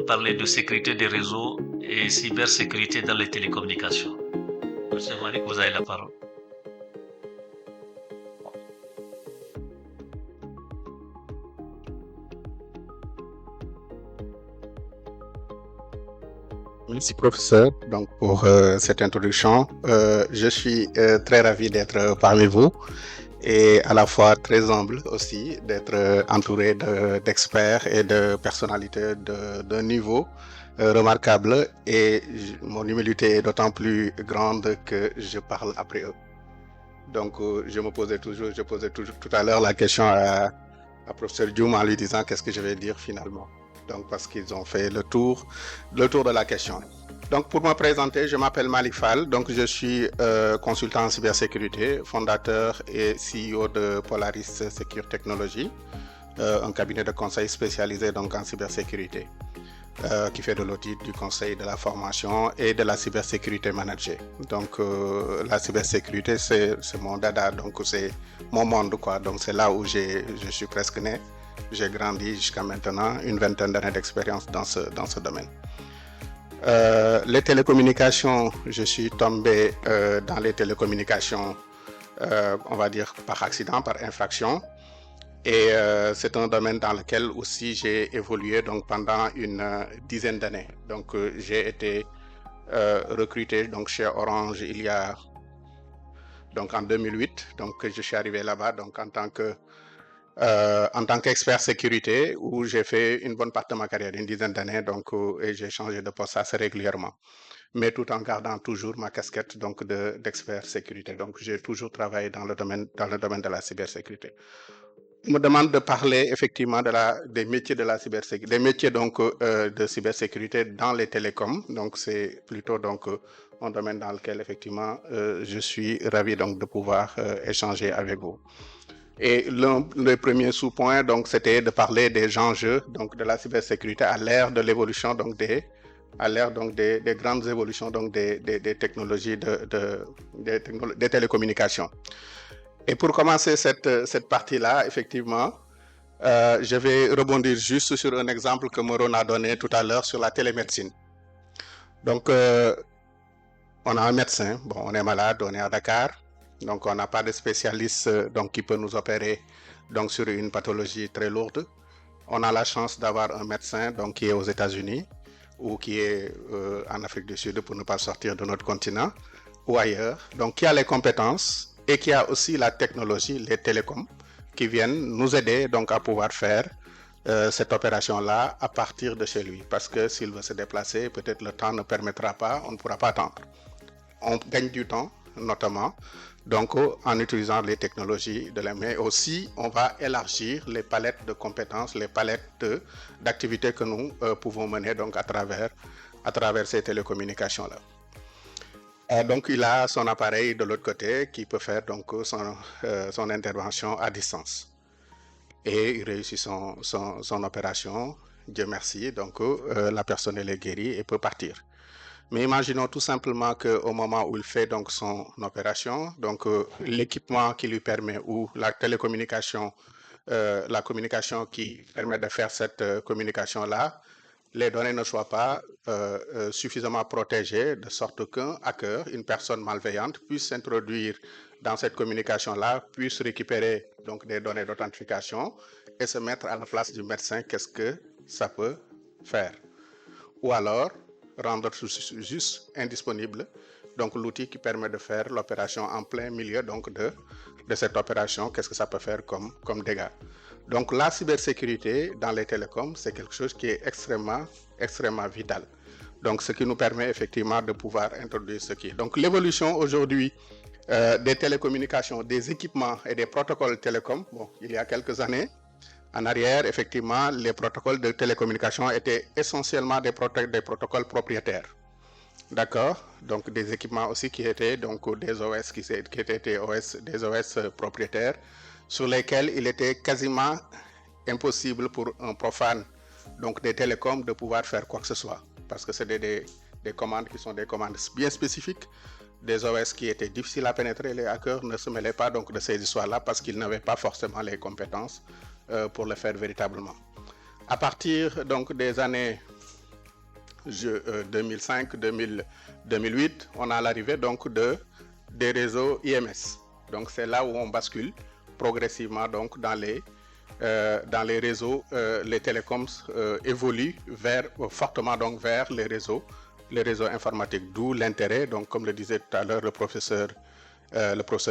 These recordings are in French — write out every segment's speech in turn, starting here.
parler de sécurité des réseaux et cybersécurité dans les télécommunications. Monsieur Malik, vous avez la parole. Merci professeur donc pour cette introduction. Je suis très ravi d'être parmi vous et à la fois très humble aussi d'être entouré d'experts et de personnalités d'un niveau remarquable et mon humilité est d'autant plus grande que je parle après eux. Donc je posais toujours tout à l'heure la question à professeur Dioum en lui disant qu'est-ce que je vais dire finalement. Donc parce qu'ils ont fait le tour de la question. Donc pour me présenter, je m'appelle Malik Fall, donc je suis consultant en cybersécurité, fondateur et CEO de Polaris Secure Technology, un cabinet de conseil spécialisé donc en cybersécurité, qui fait de l'audit, du conseil, de la formation et de la cybersécurité managée. Donc la cybersécurité c'est mon dada, donc c'est mon monde quoi, donc c'est là où je suis presque né. J'ai grandi jusqu'à maintenant, une vingtaine d'années d'expérience dans ce domaine. Les télécommunications, je suis tombé dans les télécommunications, on va dire par accident, par infraction. Et c'est un domaine dans lequel aussi j'ai évolué donc, pendant une dizaine d'années. Donc j'ai été recruté donc, chez Orange il y a donc en 2008. Donc je suis arrivé là-bas donc, en tant qu'expert sécurité, où j'ai fait une bonne partie de ma carrière, une dizaine d'années, donc et j'ai changé de poste assez régulièrement, mais tout en gardant toujours ma casquette donc d'expert sécurité. Donc j'ai toujours travaillé dans le domaine de la cybersécurité. On me demande de parler effectivement des métiers de la cybersécurité, des métiers donc de cybersécurité dans les télécoms. Donc c'est plutôt donc un domaine dans lequel effectivement je suis ravi donc de pouvoir échanger avec vous. Et le premier sous-point, donc, c'était de parler des enjeux donc, de la cybersécurité à l'ère de l'évolution, donc, des grandes évolutions donc, des technologies des télécommunications. Et pour commencer cette partie-là, effectivement, je vais rebondir juste sur un exemple que Moron a donné tout à l'heure sur la télémédecine. Donc, on a un médecin, bon, on est malade, on est à Dakar. Donc, on n'a pas de spécialiste donc, qui peut nous opérer donc, sur une pathologie très lourde. On a la chance d'avoir un médecin donc, qui est aux États-Unis ou qui est en Afrique du Sud pour ne pas sortir de notre continent ou ailleurs. Donc, qui a les compétences et qui a aussi la technologie, les télécoms, qui viennent nous aider donc, à pouvoir faire cette opération-là à partir de chez lui. Parce que s'il veut se déplacer, peut-être le temps ne permettra pas, on ne pourra pas attendre. On gagne du temps, notamment, donc en utilisant les technologies de la main. Mais aussi, on va élargir les palettes de compétences, les palettes d'activités que nous pouvons mener donc, à travers ces télécommunications-là. Donc, il a son appareil de l'autre côté qui peut faire donc, son intervention à distance. Et il réussit son opération, Dieu merci, donc la personne est guérie et peut partir. Mais imaginons tout simplement qu'au moment où il fait donc son opération, donc l'équipement qui lui permet ou la télécommunication, la communication qui permet de faire cette communication-là, les données ne soient pas suffisamment protégées de sorte qu'un hacker, une personne malveillante, puisse s'introduire dans cette communication-là, puisse récupérer donc des données d'authentification et se mettre à la place du médecin, qu'est-ce que ça peut faire. Ou alors, rendre juste indisponible donc l'outil qui permet de faire l'opération en plein milieu donc de cette opération, qu'est-ce que ça peut faire comme dégâts. Donc la cybersécurité dans les télécoms, c'est quelque chose qui est extrêmement vital. Donc ce qui nous permet effectivement de pouvoir introduire ce qui est. Donc l'évolution aujourd'hui des télécommunications, des équipements et des protocoles télécoms, bon, il y a quelques années, en arrière, effectivement, les protocoles de télécommunication étaient essentiellement des protocoles propriétaires. D'accord. Donc, des équipements aussi qui étaient donc, des OS qui étaient des OS propriétaires sur lesquels il était quasiment impossible pour un profane donc des télécoms de pouvoir faire quoi que ce soit. Parce que c'est des commandes qui sont des commandes bien spécifiques, des OS qui étaient difficiles à pénétrer. Les hackers ne se mêlaient pas donc de ces histoires-là parce qu'ils n'avaient pas forcément les compétences pour le faire véritablement. À partir donc des années 2005, 2008, on a l'arrivée donc des réseaux IMS. Donc c'est là où on bascule progressivement donc dans les réseaux, les télécoms évoluent fortement donc vers les réseaux informatiques, d'où l'intérêt, donc comme le disait tout à l'heure le professeur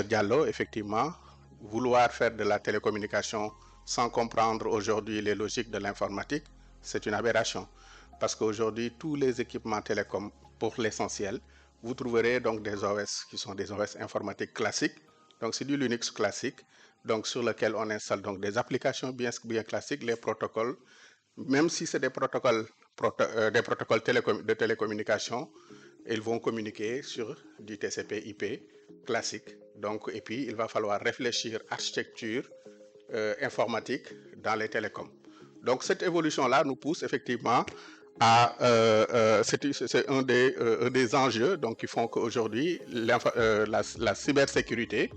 Diallo, effectivement, vouloir faire de la télécommunication sans comprendre aujourd'hui les logiques de l'informatique, c'est une aberration. Parce qu'aujourd'hui, tous les équipements télécoms, pour l'essentiel, vous trouverez donc des OS qui sont des OS informatiques classiques. Donc c'est du Linux classique, donc sur lequel on installe donc des applications bien classiques, les protocoles, même si c'est des protocoles de télécommunication, ils vont communiquer sur du TCP/IP classique. Donc, et puis, il va falloir réfléchir architecture informatique dans les télécoms. Donc, cette évolution-là nous pousse effectivement à... c'est un des enjeux donc, qui font qu'aujourd'hui, la cybersécurité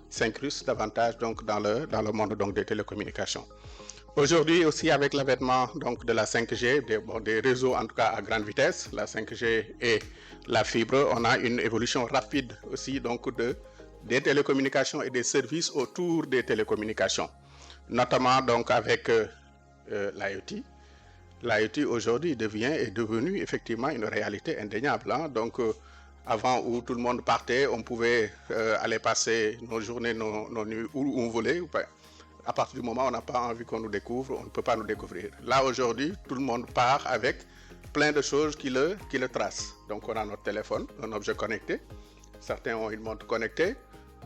s'incruste davantage donc, dans le monde donc, des télécommunications. Aujourd'hui aussi avec l'avènement donc de la 5G, des réseaux en tout cas à grande vitesse, la 5G et la fibre, on a une évolution rapide aussi donc des télécommunications et des services autour des télécommunications, notamment donc avec l'IoT. L'IoT aujourd'hui est devenu effectivement une réalité indéniable. Hein. Donc avant où tout le monde partait, on pouvait aller passer nos journées, nos nuits où on voulait. À partir du moment où on n'a pas envie qu'on nous découvre, on ne peut pas nous découvrir. Là, aujourd'hui, tout le monde part avec plein de choses qui le tracent. Donc, on a notre téléphone, un objet connecté. Certains ont une montre connectée,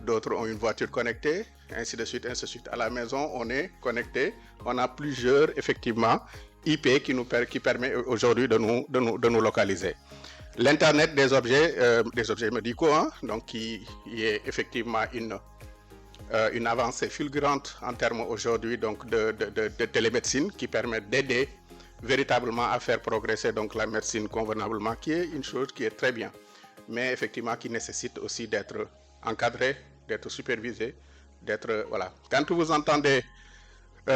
d'autres ont une voiture connectée, ainsi de suite, ainsi de suite. À la maison, on est connecté. On a plusieurs, effectivement, IP qui permet aujourd'hui de nous localiser. L'Internet des objets médicaux, hein, donc qui est effectivement une avancée fulgurante en termes aujourd'hui donc de télémédecine qui permet d'aider véritablement à faire progresser donc la médecine convenablement, qui est une chose qui est très bien, mais effectivement qui nécessite aussi d'être encadré, d'être supervisé, d'être voilà. Quand vous entendez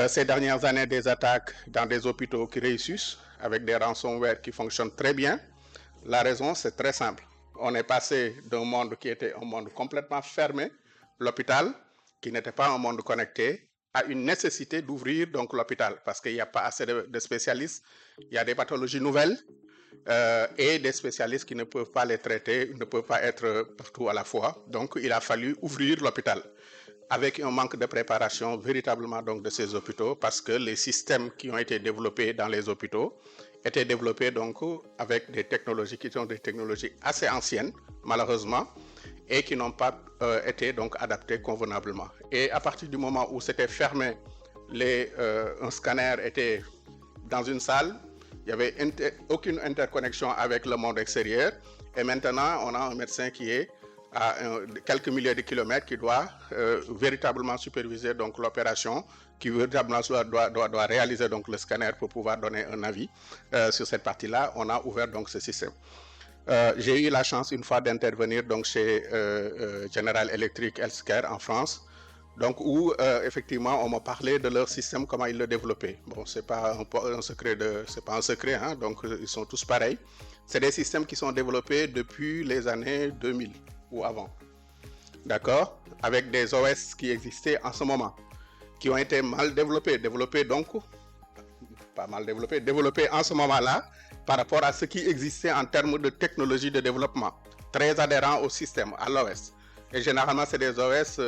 ces dernières années des attaques dans des hôpitaux qui réussissent avec des ransomware qui fonctionnent très bien, la raison c'est très simple. On est passé d'un monde qui était un monde complètement fermé, l'hôpital, qui n'était pas un monde connecté, a une nécessité d'ouvrir donc l'hôpital parce qu'il n'y a pas assez de spécialistes, il y a des pathologies nouvelles et des spécialistes qui ne peuvent pas les traiter, ne peuvent pas être partout à la fois. Donc il a fallu ouvrir l'hôpital avec un manque de préparation véritablement donc de ces hôpitaux parce que les systèmes qui ont été développés dans les hôpitaux étaient développés donc avec des technologies qui sont des technologies assez anciennes malheureusement et qui n'ont pas été donc adaptés convenablement. Et à partir du moment où c'était fermé, un scanner était dans une salle, il n'y avait aucune interconnexion avec le monde extérieur. Et maintenant, on a un médecin qui est à quelques milliers de kilomètres qui doit véritablement superviser donc l'opération, qui véritablement doit réaliser donc le scanner pour pouvoir donner un avis sur cette partie-là. On a ouvert donc ce système. J'ai eu la chance une fois d'intervenir donc chez General Electric Healthcare en France, donc où effectivement on m'a parlé de leur système, comment ils le développaient. Bon, c'est pas un secret, hein, donc ils sont tous pareils. C'est des systèmes qui sont développés depuis les années 2000 ou avant, d'accord, avec des OS qui existaient en ce moment, qui ont été mal développés en ce moment-là par rapport à ce qui existait en termes de technologie de développement, très adhérents au système, à l'OS. Et généralement, c'est des OS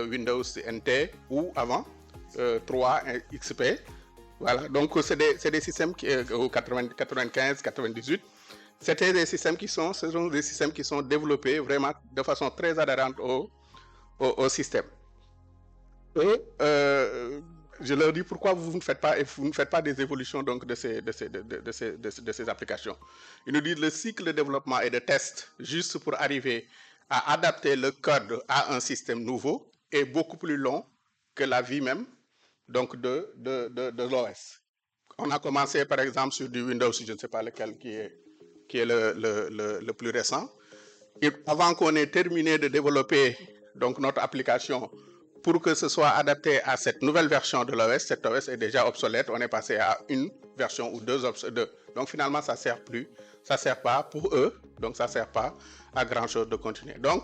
Windows NT ou avant 3 XP. Voilà, donc c'est des systèmes qui 95, 98. C'était des systèmes qui sont développés vraiment de façon très adhérente au système. Et je leur dis pourquoi vous ne faites pas des évolutions donc de ces applications. Ils nous disent le cycle de développement et de test juste pour arriver à adapter le code à un système nouveau est beaucoup plus long que la vie même donc de l'OS. On a commencé par exemple sur du Windows, je ne sais pas lequel qui est le plus récent. Et avant qu'on ait terminé de développer donc notre application pour que ce soit adapté à cette nouvelle version de l'OS, cet OS est déjà obsolète. On est passé à une version ou deux Donc finalement, ça sert pas pour eux, donc ça sert pas à grand chose de continuer. Donc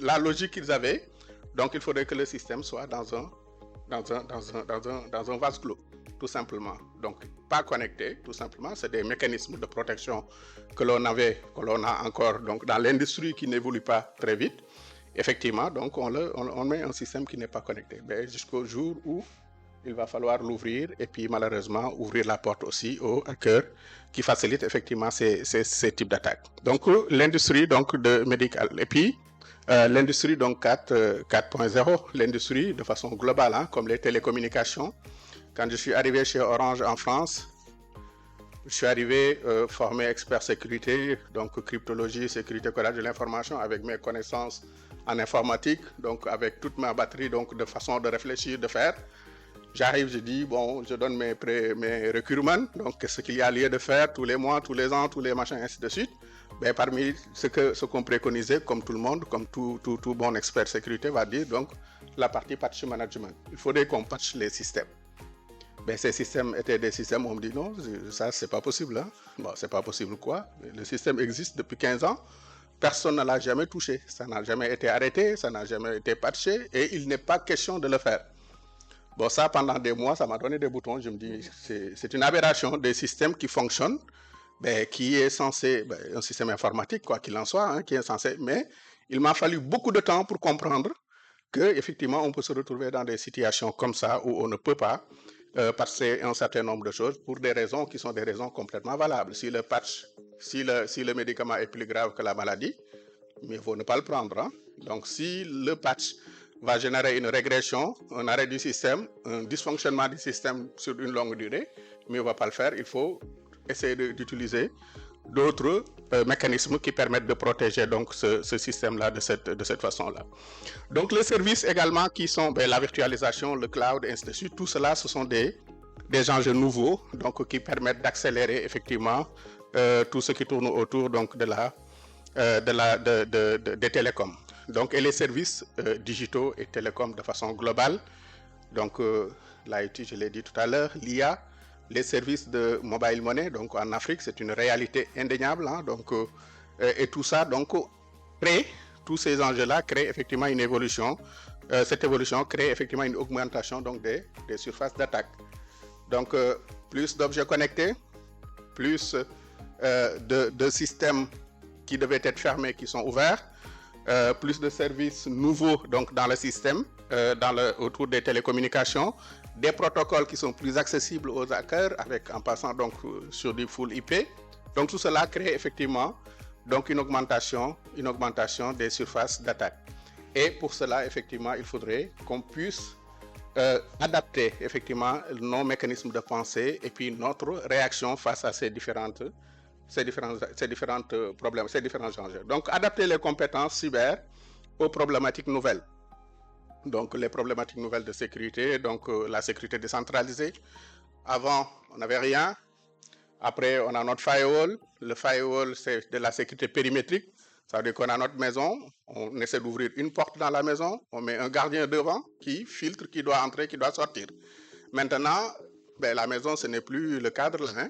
la logique qu'ils avaient, donc il faudrait que le système soit dans un vase clos, tout simplement. Donc pas connecté, tout simplement. C'est des mécanismes de protection que l'on a encore donc dans l'industrie qui n'évolue pas très vite. Effectivement, donc on met un système qui n'est pas connecté, mais jusqu'au jour où il va falloir l'ouvrir et puis malheureusement ouvrir la porte aussi aux hackers qui facilitent effectivement ces types d'attaques. Donc l'industrie donc de médicale et puis l'industrie donc 4.0, l'industrie de façon globale, hein, comme les télécommunications. Quand je suis arrivé chez Orange en France, je suis arrivé formé expert sécurité, donc cryptologie, sécurité codage de l'information avec mes connaissances en informatique, donc avec toute ma batterie donc de façon de réfléchir, de faire. J'arrive, je dis, bon, je donne mes requirements, donc ce qu'il y a lieu de faire tous les mois, tous les ans, tous les machins, ainsi de suite. Ben, parmi ce qu'on préconisait, comme tout le monde, comme tout bon expert sécurité va dire, donc la partie patch management. Il faudrait qu'on patche les systèmes. Ben, ces systèmes étaient des systèmes où on me dit non, ça c'est pas possible. Hein. Bon, c'est pas possible quoi? Le système existe depuis 15 ans. Personne ne l'a jamais touché. Ça n'a jamais été arrêté, ça n'a jamais été patché et il n'est pas question de le faire. Bon, ça, pendant des mois, ça m'a donné des boutons. Je me dis, c'est une aberration des systèmes qui fonctionnent, ben, qui est censé, ben, un système informatique, quoi qu'il en soit, hein, qui est censé, mais il m'a fallu beaucoup de temps pour comprendre que, effectivement, on peut se retrouver dans des situations comme ça où on ne peut pas passer un certain nombre de choses pour des raisons qui sont des raisons complètement valables. Si le patch, si le médicament est plus grave que la maladie, mais il faut ne pas le prendre. Hein. Donc, si le patch va générer une régression, un arrêt du système, un dysfonctionnement du système sur une longue durée, mais on ne va pas le faire. Il faut essayer d'utiliser d'autres mécanismes qui permettent de protéger donc ce système-là de cette façon-là. Donc les services également qui sont la virtualisation, le cloud, et ainsi de suite, tout cela, ce sont des enjeux nouveaux donc, qui permettent d'accélérer effectivement tout ce qui tourne autour donc, des télécoms. Donc, et les services digitaux et télécoms de façon globale. Donc, l'IT, je l'ai dit tout à l'heure, l'IA, les services de mobile money, donc en Afrique, c'est une réalité indéniable. Hein, donc, et tout ça, donc, tous ces enjeux-là créent effectivement une évolution. Cette évolution crée effectivement une augmentation donc, des surfaces d'attaque. Donc, plus d'objets connectés, plus de systèmes qui devaient être fermés qui sont ouverts. Plus de services nouveaux donc, dans le système, autour des télécommunications, des protocoles qui sont plus accessibles aux hackers en passant donc, sur du full IP. Donc tout cela crée effectivement donc, une augmentation des surfaces d'attaque. Et pour cela, effectivement, il faudrait qu'on puisse adapter effectivement nos mécanismes de pensée et puis notre réaction face à ces différents problèmes, ces différents enjeux. Donc, adapter les compétences cyber aux problématiques nouvelles. Donc, les problématiques nouvelles de sécurité, donc la sécurité décentralisée. Avant, on n'avait rien. Après, on a notre firewall. Le firewall, c'est de la sécurité périmétrique. Ça veut dire qu'on a notre maison, on essaie d'ouvrir une porte dans la maison, on met un gardien devant qui filtre, qui doit entrer, qui doit sortir. Maintenant, la maison, ce n'est plus le cadre là. Hein.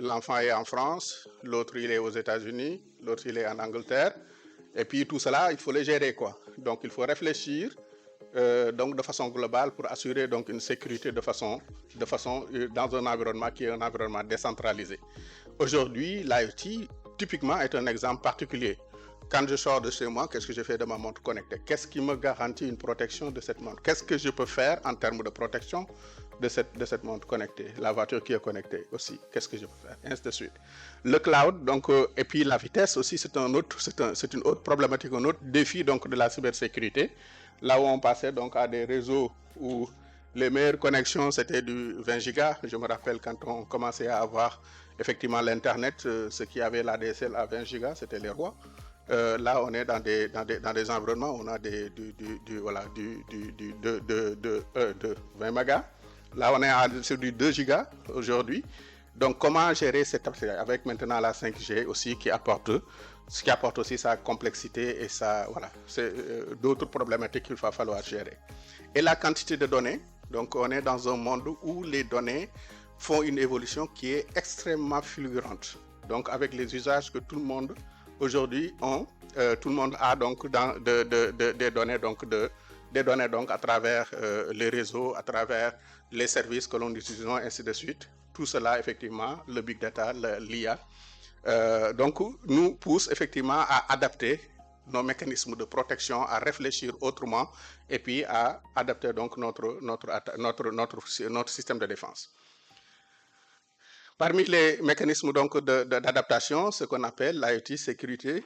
L'enfant est en France, l'autre il est aux États-Unis, l'autre il est en Angleterre, et puis tout cela il faut le gérer quoi. Donc il faut réfléchir donc de façon globale pour assurer donc une sécurité de façon dans un environnement qui est un environnement décentralisé. Aujourd'hui, l'IoT typiquement est un exemple particulier. Quand je sors de chez moi, qu'est-ce que je fais de ma montre connectée? Qu'est-ce qui me garantit une protection de cette montre? Qu'est-ce que je peux faire en termes de protection de cette montre connectée? La voiture qui est connectée aussi, qu'est-ce que je peux faire? Ainsi de suite. Le cloud, donc, et puis la vitesse aussi, c'est une autre problématique, un autre défi donc, de la cybersécurité. Là où on passait donc, à des réseaux où les meilleures connexions, c'était du 20 gigas. Je me rappelle quand on commençait à avoir effectivement l'Internet, ceux qui avaient l'ADSL à 20 gigas, c'était les rois. Là, on est dans des environnements où on a de 20 mégas. Là, on est sur du 2 gigas aujourd'hui. Donc, comment gérer cette avec maintenant la 5G aussi qui apporte aussi sa complexité et c'est d'autres problématiques qu'il va falloir gérer. Et la quantité de données. Donc, on est dans un monde où les données font une évolution qui est extrêmement fulgurante. Donc, avec les usages que tout le monde aujourd'hui ont, tout le monde a donc des données des données donc à travers les réseaux, à travers les services que l'on utilise, ainsi de suite. Tout cela, effectivement, le big data, l'IA, donc nous pousse effectivement à adapter nos mécanismes de protection, à réfléchir autrement et puis à adapter donc notre système de défense. Parmi les mécanismes donc d'adaptation, ce qu'on appelle l'IoT sécurité,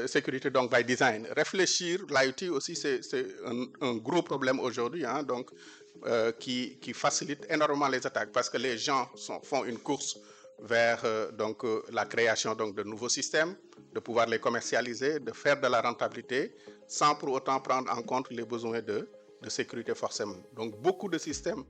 sécurité donc by design. Réfléchir, l'IoT aussi c'est un gros problème aujourd'hui, hein, donc qui facilite énormément les attaques parce que les gens font une course vers la création donc de nouveaux systèmes, de pouvoir les commercialiser, de faire de la rentabilité, sans pour autant prendre en compte les besoins de sécurité forcément. Donc beaucoup de systèmes,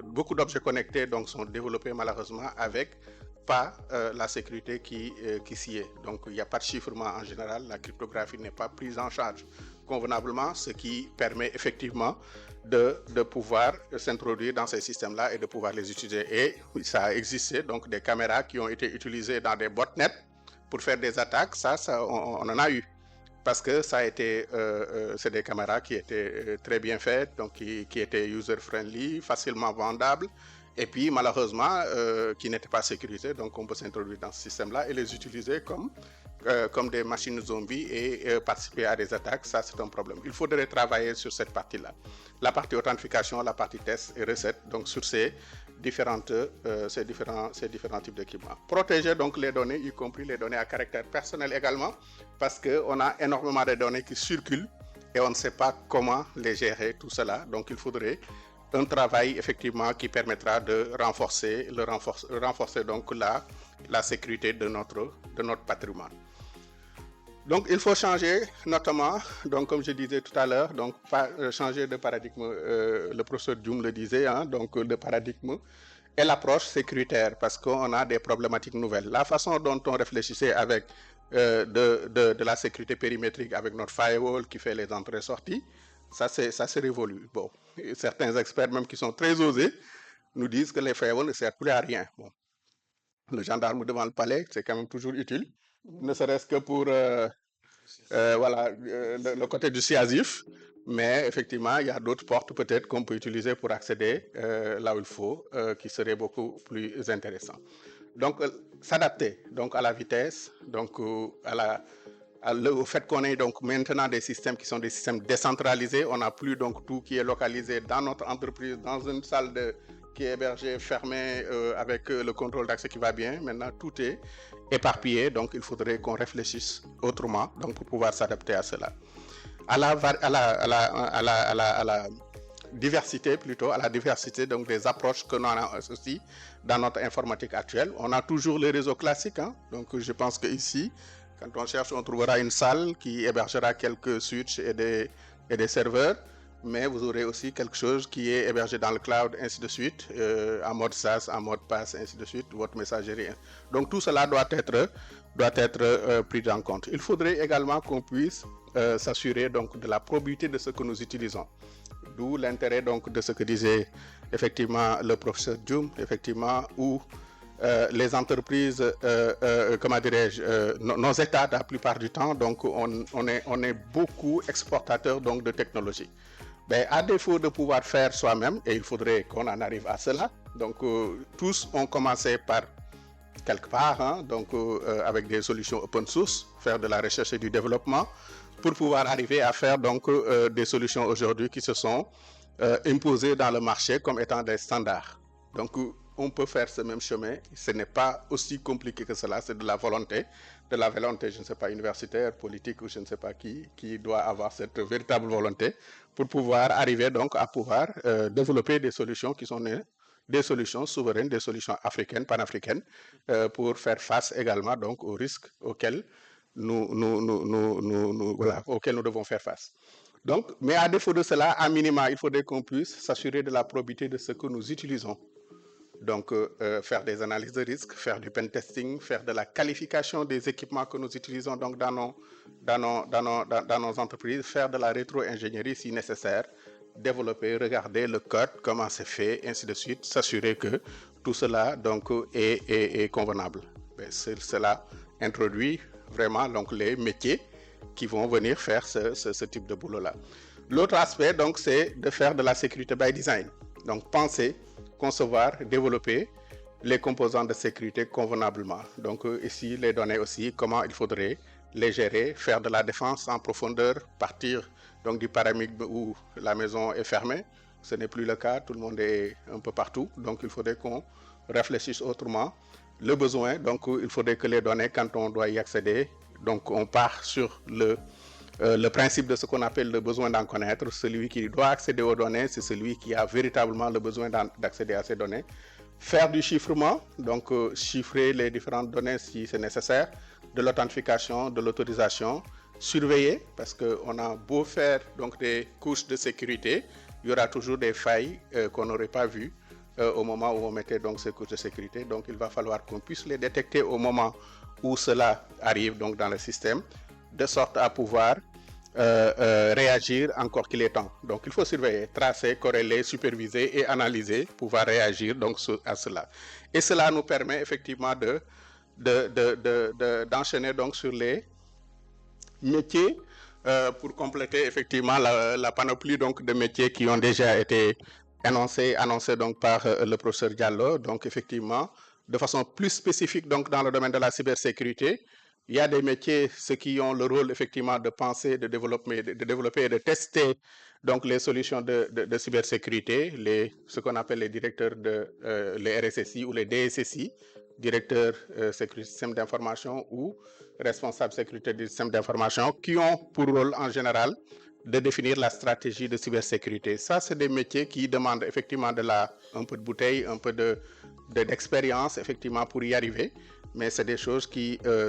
beaucoup d'objets connectés donc sont développés malheureusement avec pas la sécurité qui s'y est. Donc il n'y a pas de chiffrement en général, la cryptographie n'est pas prise en charge convenablement, ce qui permet effectivement de pouvoir s'introduire dans ces systèmes-là et de pouvoir les utiliser. Et ça a existé, donc des caméras qui ont été utilisées dans des botnets pour faire des attaques, ça on en a eu. Parce que ça a été, c'est des caméras qui étaient très bien faites, donc qui étaient user-friendly, facilement vendables, et puis malheureusement qui n'étaient pas sécurisées, donc on peut s'introduire dans ce système-là et les utiliser comme des machines zombies et participer à des attaques, ça c'est un problème. Il faudrait travailler sur cette partie-là. La partie authentification, la partie test et recette, donc sur ces différents types d'équipements. Protéger donc les données, y compris les données à caractère personnel également, parce qu'on a énormément de données qui circulent et on ne sait pas comment les gérer, tout cela. Donc il faudrait un travail effectivement qui permettra de renforcer donc la sécurité de notre patrimoine. Donc il faut changer notamment, donc comme je disais tout à l'heure, donc changer de paradigme, le professeur Djoum le disait, hein, donc de paradigme et l'approche sécuritaire parce qu'on a des problématiques nouvelles. La façon dont on réfléchissait avec de la sécurité périmétrique avec notre firewall qui fait les entrées-sorties, ça c'est révolu. Bon, et certains experts même qui sont très osés nous disent que les firewalls ne servent plus à rien. Bon, le gendarme devant le palais, c'est quand même toujours utile, ne serait-ce que pour le côté dissuasif, mais effectivement, il y a d'autres portes peut-être qu'on peut utiliser pour accéder là où il faut, qui seraient beaucoup plus intéressants. Donc, s'adapter donc à la vitesse, donc au fait qu'on ait donc maintenant des systèmes qui sont des systèmes décentralisés, on n'a plus donc tout qui est localisé dans notre entreprise, dans une salle qui est hébergée, fermée, avec le contrôle d'accès qui va bien. Maintenant, tout est éparpillé, donc il faudrait qu'on réfléchisse autrement, donc pour pouvoir s'adapter à cela. À la diversité plutôt, à la diversité donc des approches que l'on a aussi dans notre informatique actuelle. On a toujours les réseaux classiques, hein, donc je pense que ici, quand on cherche, on trouvera une salle qui hébergera quelques switches et des serveurs, mais vous aurez aussi quelque chose qui est hébergé dans le cloud, ainsi de suite, en mode SaaS, en mode PaaS, ainsi de suite, votre messagerie. Donc tout cela doit être pris en compte. Il faudrait également qu'on puisse s'assurer donc de la probité de ce que nous utilisons. D'où l'intérêt donc de ce que disait effectivement le professeur Djoum, effectivement, où les entreprises, comment dirais-je, nos États la plupart du temps, donc on est beaucoup exportateurs donc de technologie. Ben, à défaut de pouvoir faire soi-même, et il faudrait qu'on en arrive à cela, donc tous ont commencé par quelque part, hein, donc avec des solutions open source, faire de la recherche et du développement, pour pouvoir arriver à faire donc des solutions aujourd'hui qui se sont imposées dans le marché comme étant des standards. Donc on peut faire ce même chemin, ce n'est pas aussi compliqué que cela, c'est de la volonté, je ne sais pas, universitaire, politique ou je ne sais pas qui doit avoir cette véritable volonté pour pouvoir arriver donc à pouvoir développer des solutions qui sont des solutions souveraines, des solutions africaines, panafricaines, pour faire face également donc aux risques auxquels auxquels nous devons faire face. Donc, mais à défaut de cela, à minima, il faudrait qu'on puisse s'assurer de la probité de ce que nous utilisons. Donc, faire des analyses de risque, faire du pen testing, faire de la qualification des équipements que nous utilisons donc dans nos entreprises, faire de la rétro-ingénierie si nécessaire, développer, regarder le code, comment c'est fait, ainsi de suite, s'assurer que tout cela donc est convenable. Cela introduit vraiment donc les métiers qui vont venir faire ce type de boulot-là. L'autre aspect, donc, c'est de faire de la sécurité by design. Donc, penser, concevoir, développer les composants de sécurité convenablement. Donc, ici, les données aussi, comment il faudrait les gérer, faire de la défense en profondeur, partir donc du paradigme où la maison est fermée. Ce n'est plus le cas, tout le monde est un peu partout. Donc, il faudrait qu'on réfléchisse autrement. Le besoin, donc, il faudrait que les données, quand on doit y accéder, donc, on part sur le principe de ce qu'on appelle le besoin d'en connaître. Celui qui doit accéder aux données, c'est celui qui a véritablement le besoin d'accéder à ces données. Faire du chiffrement, donc chiffrer les différentes données si c'est nécessaire, de l'authentification, de l'autorisation, surveiller, parce qu'on a beau faire donc des couches de sécurité, il y aura toujours des failles qu'on n'aurait pas vues au moment où on mettait donc ces couches de sécurité. Donc il va falloir qu'on puisse les détecter au moment où cela arrive donc dans le système, de sorte à pouvoir réagir encore qu'il est temps. Donc il faut surveiller, tracer, corréler, superviser et analyser, pouvoir réagir donc à cela. Et cela nous permet effectivement d'enchaîner donc sur les métiers pour compléter effectivement la panoplie donc de métiers qui ont déjà été annoncés donc par le professeur Diallo. Donc effectivement, de façon plus spécifique donc dans le domaine de la cybersécurité, il y a des métiers, ceux qui ont le rôle effectivement de penser, de développer et de tester donc les solutions de cybersécurité, ce qu'on appelle les directeurs les RSSI ou les DSSI, directeurs sécurité système d'information ou responsables sécurité du système d'information, qui ont pour rôle en général de définir la stratégie de cybersécurité. Ça, c'est des métiers qui demandent effectivement un peu de bouteille, un peu d'expérience effectivement pour y arriver. Mais c'est des choses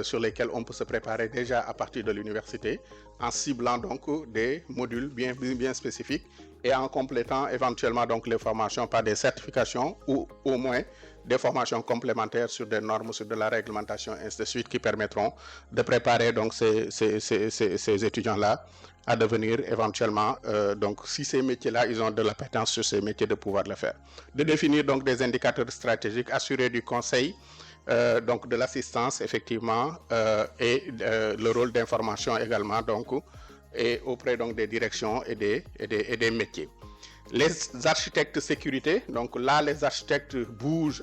sur lesquelles on peut se préparer déjà à partir de l'université, en ciblant donc des modules bien spécifiques et en complétant éventuellement donc les formations par des certifications ou au moins des formations complémentaires sur des normes, sur de la réglementation, et ainsi de suite, qui permettront de préparer donc ces étudiants-là à devenir éventuellement, donc si ces métiers-là, ils ont de l'appétence sur ces métiers, de pouvoir le faire. De définir donc des indicateurs stratégiques, assurer du conseil, donc de l'assistance effectivement et le rôle d'information également donc et auprès donc des directions et des métiers. Les architectes sécurité, donc là les architectures bougent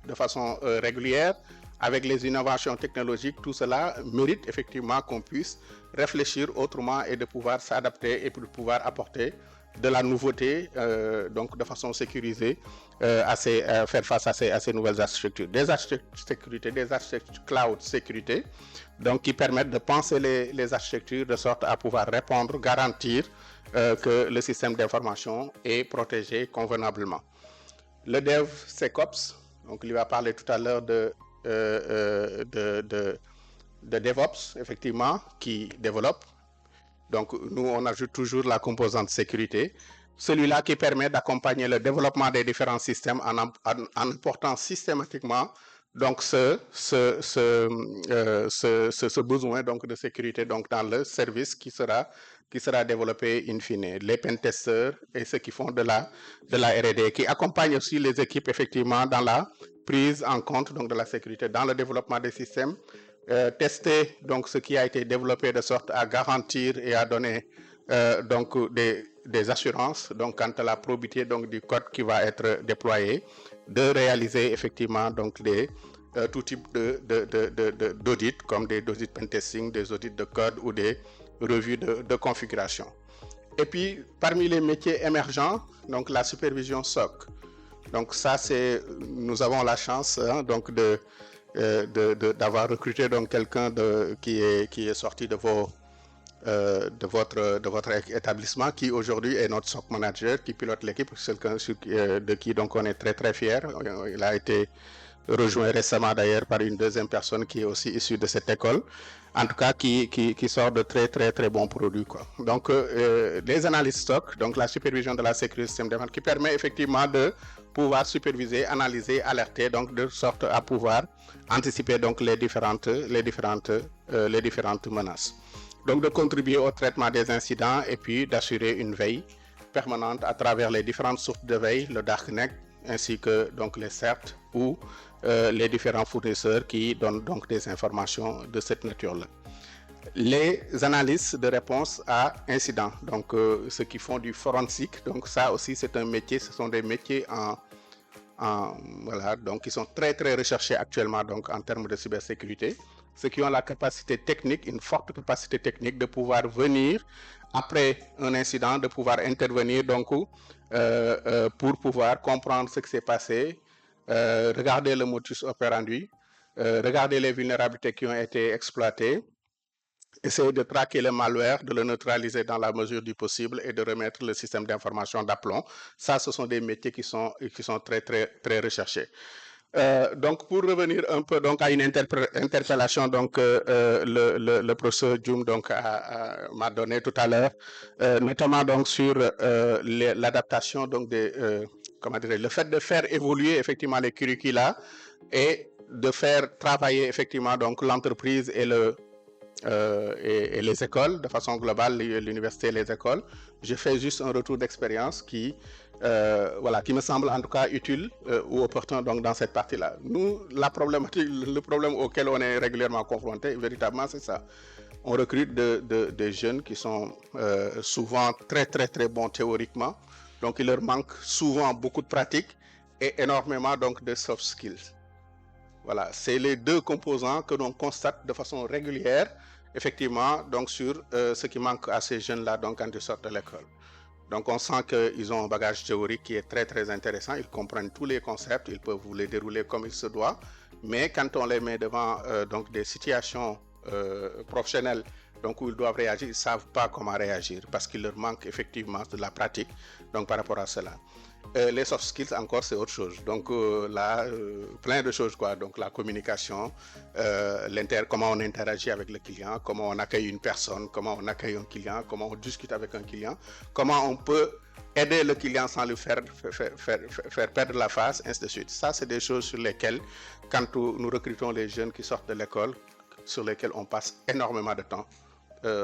de façon régulière avec les innovations technologiques. Tout cela mérite effectivement qu'on puisse réfléchir autrement et de pouvoir s'adapter et de pouvoir apporter de la nouveauté donc de façon sécurisée faire face à ces nouvelles architectures. Des architectures sécurité, des architectures cloud sécurité, donc qui permettent de penser les architectures de sorte à pouvoir répondre, garantir que le système d'information est protégé convenablement. Le DevSecOps, donc il va parler tout à l'heure de DevOps, effectivement, qui développe. Donc, nous, on ajoute toujours la composante sécurité. Celui-là qui permet d'accompagner le développement des différents systèmes en apportant systématiquement donc ce besoin donc de sécurité donc dans le service qui sera développé in fine. Les pentesters et ceux qui font de la R&D, qui accompagnent aussi les équipes effectivement dans la prise en compte donc de la sécurité dans le développement des systèmes. Tester donc ce qui a été développé de sorte à garantir et à donner donc des assurances donc quant à la probité donc du code qui va être déployé, de réaliser effectivement donc tout type d'audits comme des audits pentesting, des audits de code ou des revues de configuration. Et puis parmi les métiers émergents, donc la supervision SOC. Donc ça nous avons la chance donc d'avoir recruté donc quelqu'un qui est sorti de votre établissement, qui aujourd'hui est notre SOC manager, qui pilote l'équipe, quelqu'un de qui donc on est très très fier. Il a été rejoint récemment d'ailleurs par une deuxième personne qui est aussi issue de cette école, en tout cas qui sort de très très très bons produits quoi. Donc les analyses SOC, donc la supervision de la sécurité système d'information, qui permet effectivement de pouvoir superviser, analyser, alerter, donc de sorte à pouvoir anticiper donc les différentes menaces. donc de contribuer au traitement des incidents et puis d'assurer une veille permanente à travers les différentes sources de veille, le Darknet, ainsi que donc les CERT ou les différents fournisseurs qui donnent donc des informations de cette nature-là. Les analystes de réponse à incidents, donc ceux qui font du forensique, donc ça aussi c'est un métier, ce sont des métiers voilà, donc qui sont très très recherchés actuellement donc en termes de cybersécurité, ceux qui ont la capacité technique, une forte capacité technique de pouvoir venir après un incident, de pouvoir intervenir donc pour pouvoir comprendre ce qui s'est passé, regarder le modus operandi, regarder les vulnérabilités qui ont été exploitées, essayer de traquer le malware, de le neutraliser dans la mesure du possible et de remettre le système d'information d'aplomb. Ça, ce sont des métiers qui sont très, très, très recherchés. Donc, pour revenir un peu donc, à une interpellation donc, le professeur Djoum m'a donné tout à l'heure, notamment donc, sur l'adaptation donc, le fait de faire évoluer effectivement les curricula et de faire travailler effectivement donc l'entreprise et et les écoles, de façon globale, l'université et les écoles. Je fais juste un retour d'expérience qui me semble en tout cas utile ou opportun donc, dans cette partie-là. Nous, le problème auquel on est régulièrement confronté, véritablement, c'est ça. On recrute des jeunes qui sont souvent très, très, très bons théoriquement. Donc, il leur manque souvent beaucoup de pratique et énormément donc, de soft skills. Voilà, c'est les deux composants que l'on constate de façon régulière, effectivement, donc sur ce qui manque à ces jeunes-là donc, quand ils sortent de l'école. Donc on sent qu'ils ont un bagage théorique qui est très très intéressant, ils comprennent tous les concepts, ils peuvent vous les dérouler comme il se doit, mais quand on les met devant donc des situations professionnelles donc où ils doivent réagir, ils ne savent pas comment réagir parce qu'il leur manque effectivement de la pratique donc par rapport à cela. Les soft skills encore c'est autre chose, donc là plein de choses quoi, donc la communication, comment on interagit avec le client, comment on accueille une personne, comment on accueille un client, comment on discute avec un client, comment on peut aider le client sans lui faire perdre la face, ainsi de suite. Ça c'est des choses sur lesquelles quand nous recrutons les jeunes qui sortent de l'école, sur lesquelles on passe énormément de temps.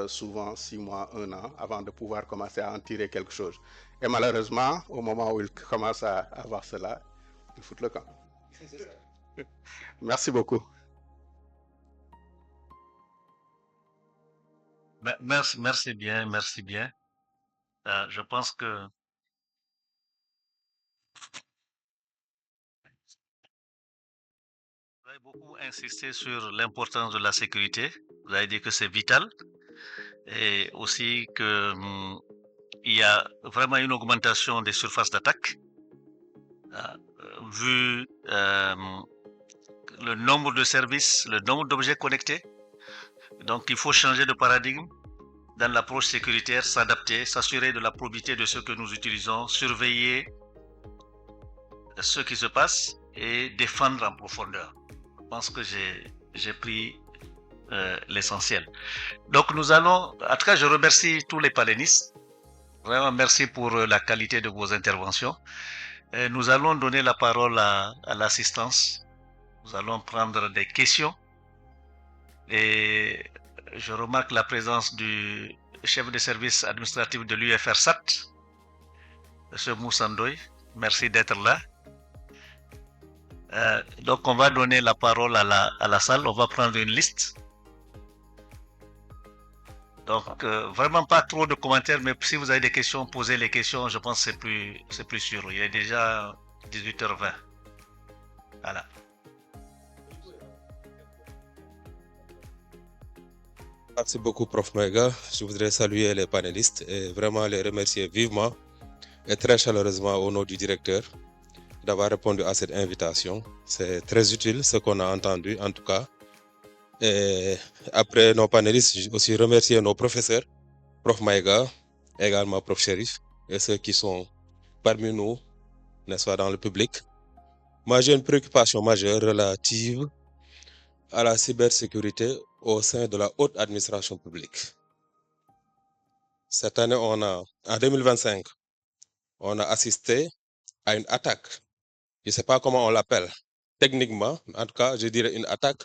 Souvent 6 mois, 1 an, avant de pouvoir commencer à en tirer quelque chose. Et malheureusement, au moment où ils commencent à avoir cela, ils foutent le camp. Merci beaucoup. Merci bien, merci bien. Je pense que vous avez beaucoup insisté sur l'importance de la sécurité. Vous avez dit que c'est vital et aussi que il y a vraiment une augmentation des surfaces d'attaque vu le nombre de services, le nombre d'objets connectés. Donc il faut changer de paradigme dans l'approche sécuritaire, s'adapter, s'assurer de la probité de ce que nous utilisons, surveiller ce qui se passe et défendre en profondeur. Je pense que j'ai pris l'essentiel. Donc nous allons, en tout cas je remercie tous les panélistes. Vraiment merci pour la qualité de vos interventions. Nous allons donner la parole à l'assistance. Nous allons prendre des questions. Et je remarque la présence du chef de service administratif de l'UFRSAT, M. Moussandoy. Merci d'être là. Donc on va donner la parole à la salle. On va prendre une liste. Donc vraiment pas trop de commentaires, mais si vous avez des questions, posez les questions. Je pense que c'est plus sûr. Il est déjà 18h20. Voilà. Merci beaucoup, Prof Maïga. Je voudrais saluer les panélistes et vraiment les remercier vivement et très chaleureusement au nom du directeur d'avoir répondu à cette invitation. C'est très utile ce qu'on a entendu en tout cas. Et après nos panélistes, je aussi remercier nos professeurs, Prof Maïga, également Prof Chérif, et ceux qui sont parmi nous, n'est-ce pas, dans le public. Moi, j'ai une préoccupation majeure relative à la cybersécurité au sein de la haute administration publique. Cette année, en 2025, on a assisté à une attaque. Je ne sais pas comment on l'appelle techniquement, en tout cas, je dirais une attaque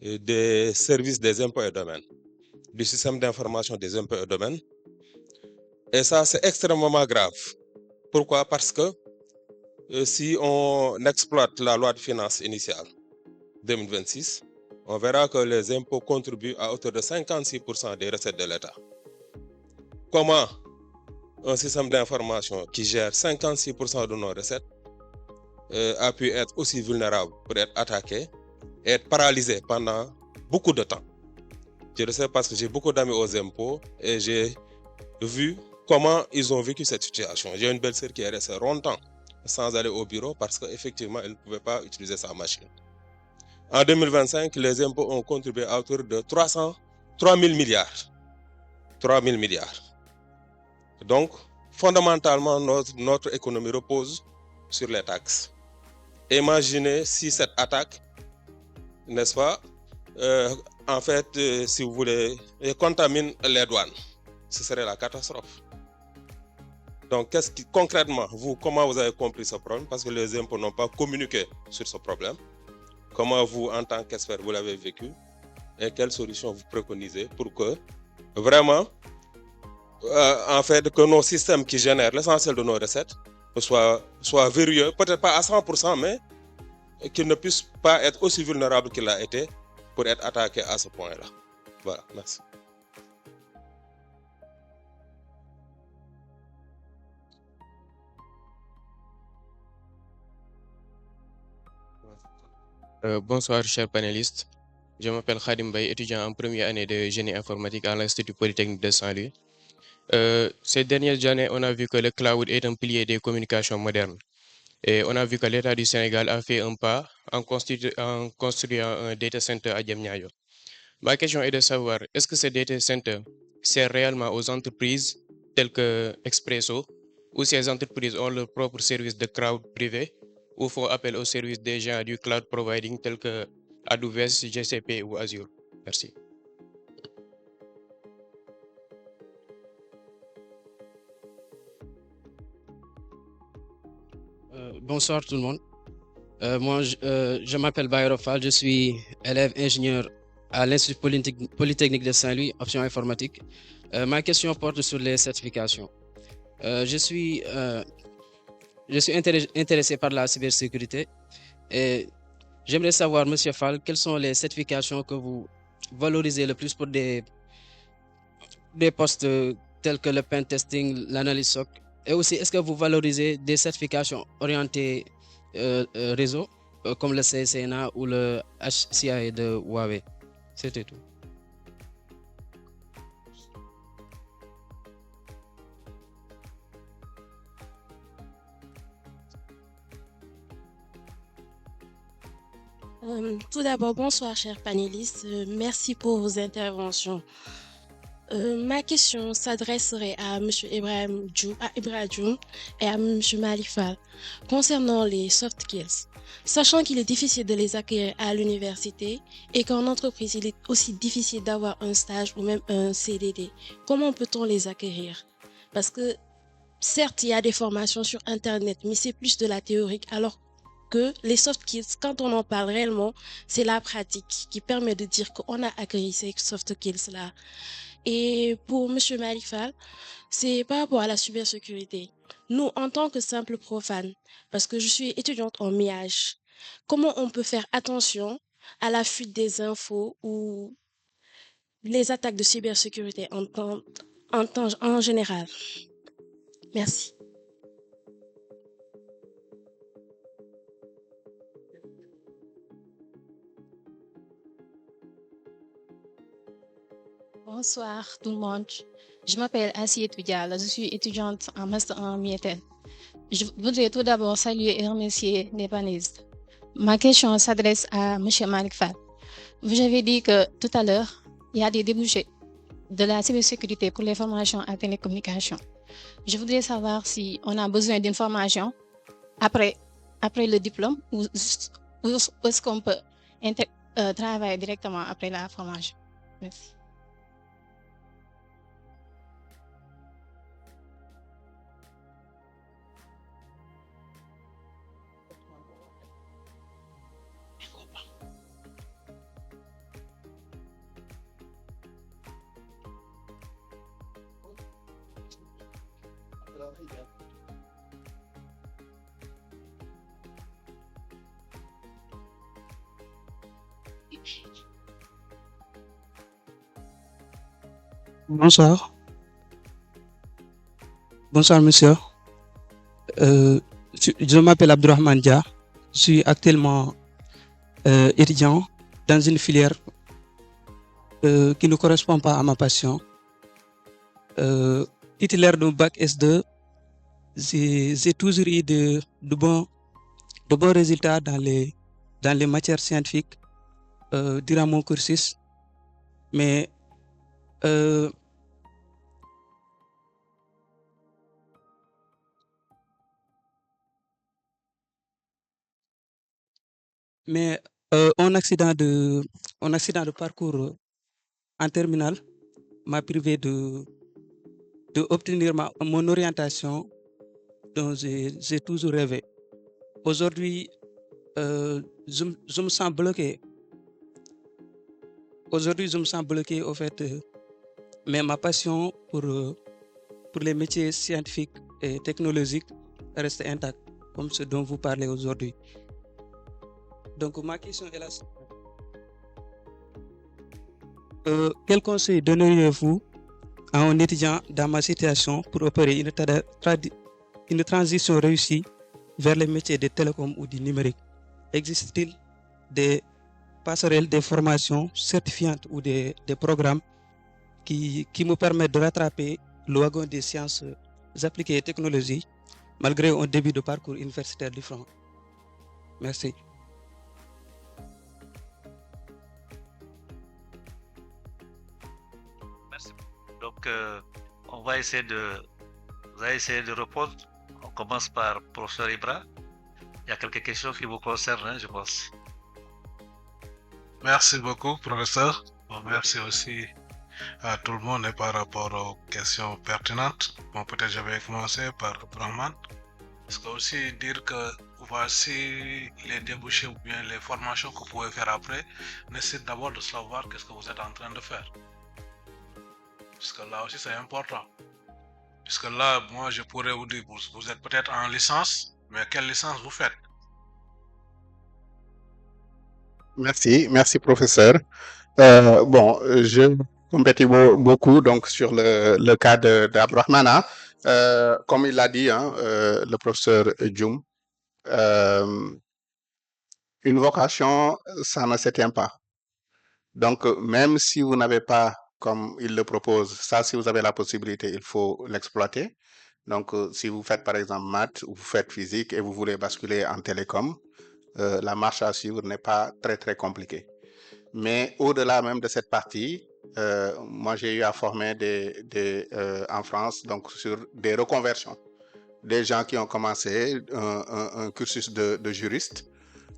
des services des impôts et domaines. du système d'information des impôts et domaines. Et ça, c'est extrêmement grave. Pourquoi? Parce que si on exploite la loi de finances initiale 2026, on verra que les impôts contribuent à hauteur de 56% des recettes de l'État. Comment un système d'information qui gère 56% de nos recettes a pu être aussi vulnérable pour être attaqué et être paralysé pendant beaucoup de temps? Je le sais parce que j'ai beaucoup d'amis aux impôts et j'ai vu comment ils ont vécu cette situation. J'ai une belle-sœur qui est restée longtemps sans aller au bureau parce qu'effectivement, elle ne pouvait pas utiliser sa machine. En 2025, les impôts ont contribué à hauteur de 3 000 milliards. 3 000 milliards. Donc, fondamentalement, notre économie repose sur les taxes. Imaginez si cette attaque, n'est-ce pas, en fait, si vous voulez, contamine les douanes. Ce serait la catastrophe. Donc, concrètement, comment vous avez compris ce problème? Parce que les impôts n'ont pas communiqué sur ce problème. Comment vous, en tant qu'expert, vous l'avez vécu? Et quelles solutions vous préconisez pour que vraiment, en fait, que nos systèmes qui génèrent l'essentiel de nos recettes soient verrouilleux, peut-être pas à 100%, mais qu'ils ne puissent pas être aussi vulnérables qu'il a été pour être attaqués à ce point-là. Voilà, merci. Bonsoir, chers panélistes. Je m'appelle Khadim Bay, étudiant en première année de génie informatique à l'Institut Polytechnique de Saint-Louis. Ces dernières années, on a vu que le cloud est un pilier des communications modernes. Et on a vu que l'État du Sénégal a fait un pas en construisant un data center à Diamniadio. Ma question est de savoir, est-ce que ce data center sert réellement aux entreprises telles que Expresso, ou ces entreprises ont leur propre service de cloud privé, ou font appel aux services des gens du cloud providing tels que AWS, GCP ou Azure? Merci. Bonsoir tout le monde. Moi, je m'appelle Bayro Fall, je suis élève ingénieur à l'Institut Polytechnique de Saint-Louis, option informatique. Ma question porte sur les certifications. Je suis intéressé par la cybersécurité et j'aimerais savoir, Monsieur Fall, quelles sont les certifications que vous valorisez le plus pour des postes tels que le pen testing, l'analyse SOC, et aussi est-ce que vous valorisez des certifications orientées réseau comme le CCNA ou le HCI de Huawei? C'était tout. Tout d'abord, bonsoir chers panélistes. Merci pour vos interventions. Ma question s'adresserait à M. Ibrahim Djoum et à M. Malick Fall concernant les soft skills. Sachant qu'il est difficile de les acquérir à l'université et qu'en entreprise, il est aussi difficile d'avoir un stage ou même un CDD, comment peut-on les acquérir? Parce que certes, il y a des formations sur Internet, mais c'est plus de la théorique, alors que les soft skills, quand on en parle réellement, c'est la pratique qui permet de dire qu'on a acquis ces soft skills-là. Et pour M. Malick Fall, c'est par rapport à la cybersécurité. Nous, en tant que simples profanes, parce que je suis étudiante en MIAGE, comment on peut faire attention à la fuite des infos ou les attaques de cybersécurité en général? Merci. Bonsoir tout le monde. Je m'appelle Assietou Diallo, je suis étudiante en master en Mietel. Je voudrais tout d'abord saluer et remercier les panélistes. Ma question s'adresse à M. Malick Fall. Vous avez dit que tout à l'heure, il y a des débouchés de la cybersécurité pour les formations en télécommunication. Je voudrais savoir si on a besoin d'une formation après le diplôme ou est-ce qu'on peut travailler directement après la formation. Merci. Bonsoir. Bonsoir, monsieur. Je m'appelle Abdurrahman Dia. Je suis actuellement étudiant dans une filière qui ne correspond pas à ma passion. Titulaire d'un bac S2, j'ai toujours eu de bons résultats dans les matières scientifiques durant mon cursus. Mais un accident de parcours en terminale m'a privé de obtenir mon orientation dont j'ai toujours rêvé. Aujourd'hui, je me sens bloqué. Aujourd'hui, je me sens bloqué au fait, mais ma passion pour les métiers scientifiques et technologiques reste intacte, comme ce dont vous parlez aujourd'hui. Donc, ma question est la suivante. Quel conseil donneriez-vous à un étudiant dans ma situation pour opérer une transition réussie vers les métiers des télécoms ou du numérique? Existe-t-il des passerelles, des formations certifiantes ou des programmes qui me permettent de rattraper le wagon des sciences appliquées et technologies malgré un début de parcours universitaire différent? Merci. Merci. Donc, on va essayer de répondre. On commence par professeur Ibra. Il y a quelques questions qui vous concernent, hein, je pense. Merci beaucoup, professeur. Bon, merci aussi à tout le monde et par rapport aux questions pertinentes. Bon, peut-être je vais commencer par Brahman. Parce que aussi dire que voici les débouchés ou bien les formations que vous pouvez faire après, nécessite d'abord de savoir qu'est-ce que vous êtes en train de faire. Parce que là aussi c'est important. Puisque là, moi je pourrais vous dire, vous êtes peut-être en licence, mais quelle licence vous faites? Merci, professeur. Bon, je compétis beaucoup donc sur le cas d'Abrahmana. Comme il l'a dit, hein, le professeur Djoum, une vocation, ça ne s'éteint pas. Donc, même si vous n'avez pas, comme il le propose, ça, si vous avez la possibilité, il faut l'exploiter. Donc, si vous faites par exemple maths ou vous faites physique et vous voulez basculer en télécom, la marche à suivre n'est pas très compliquée. Mais au-delà même de cette partie, moi j'ai eu à former en France donc sur des reconversions. Des gens qui ont commencé un cursus de juriste,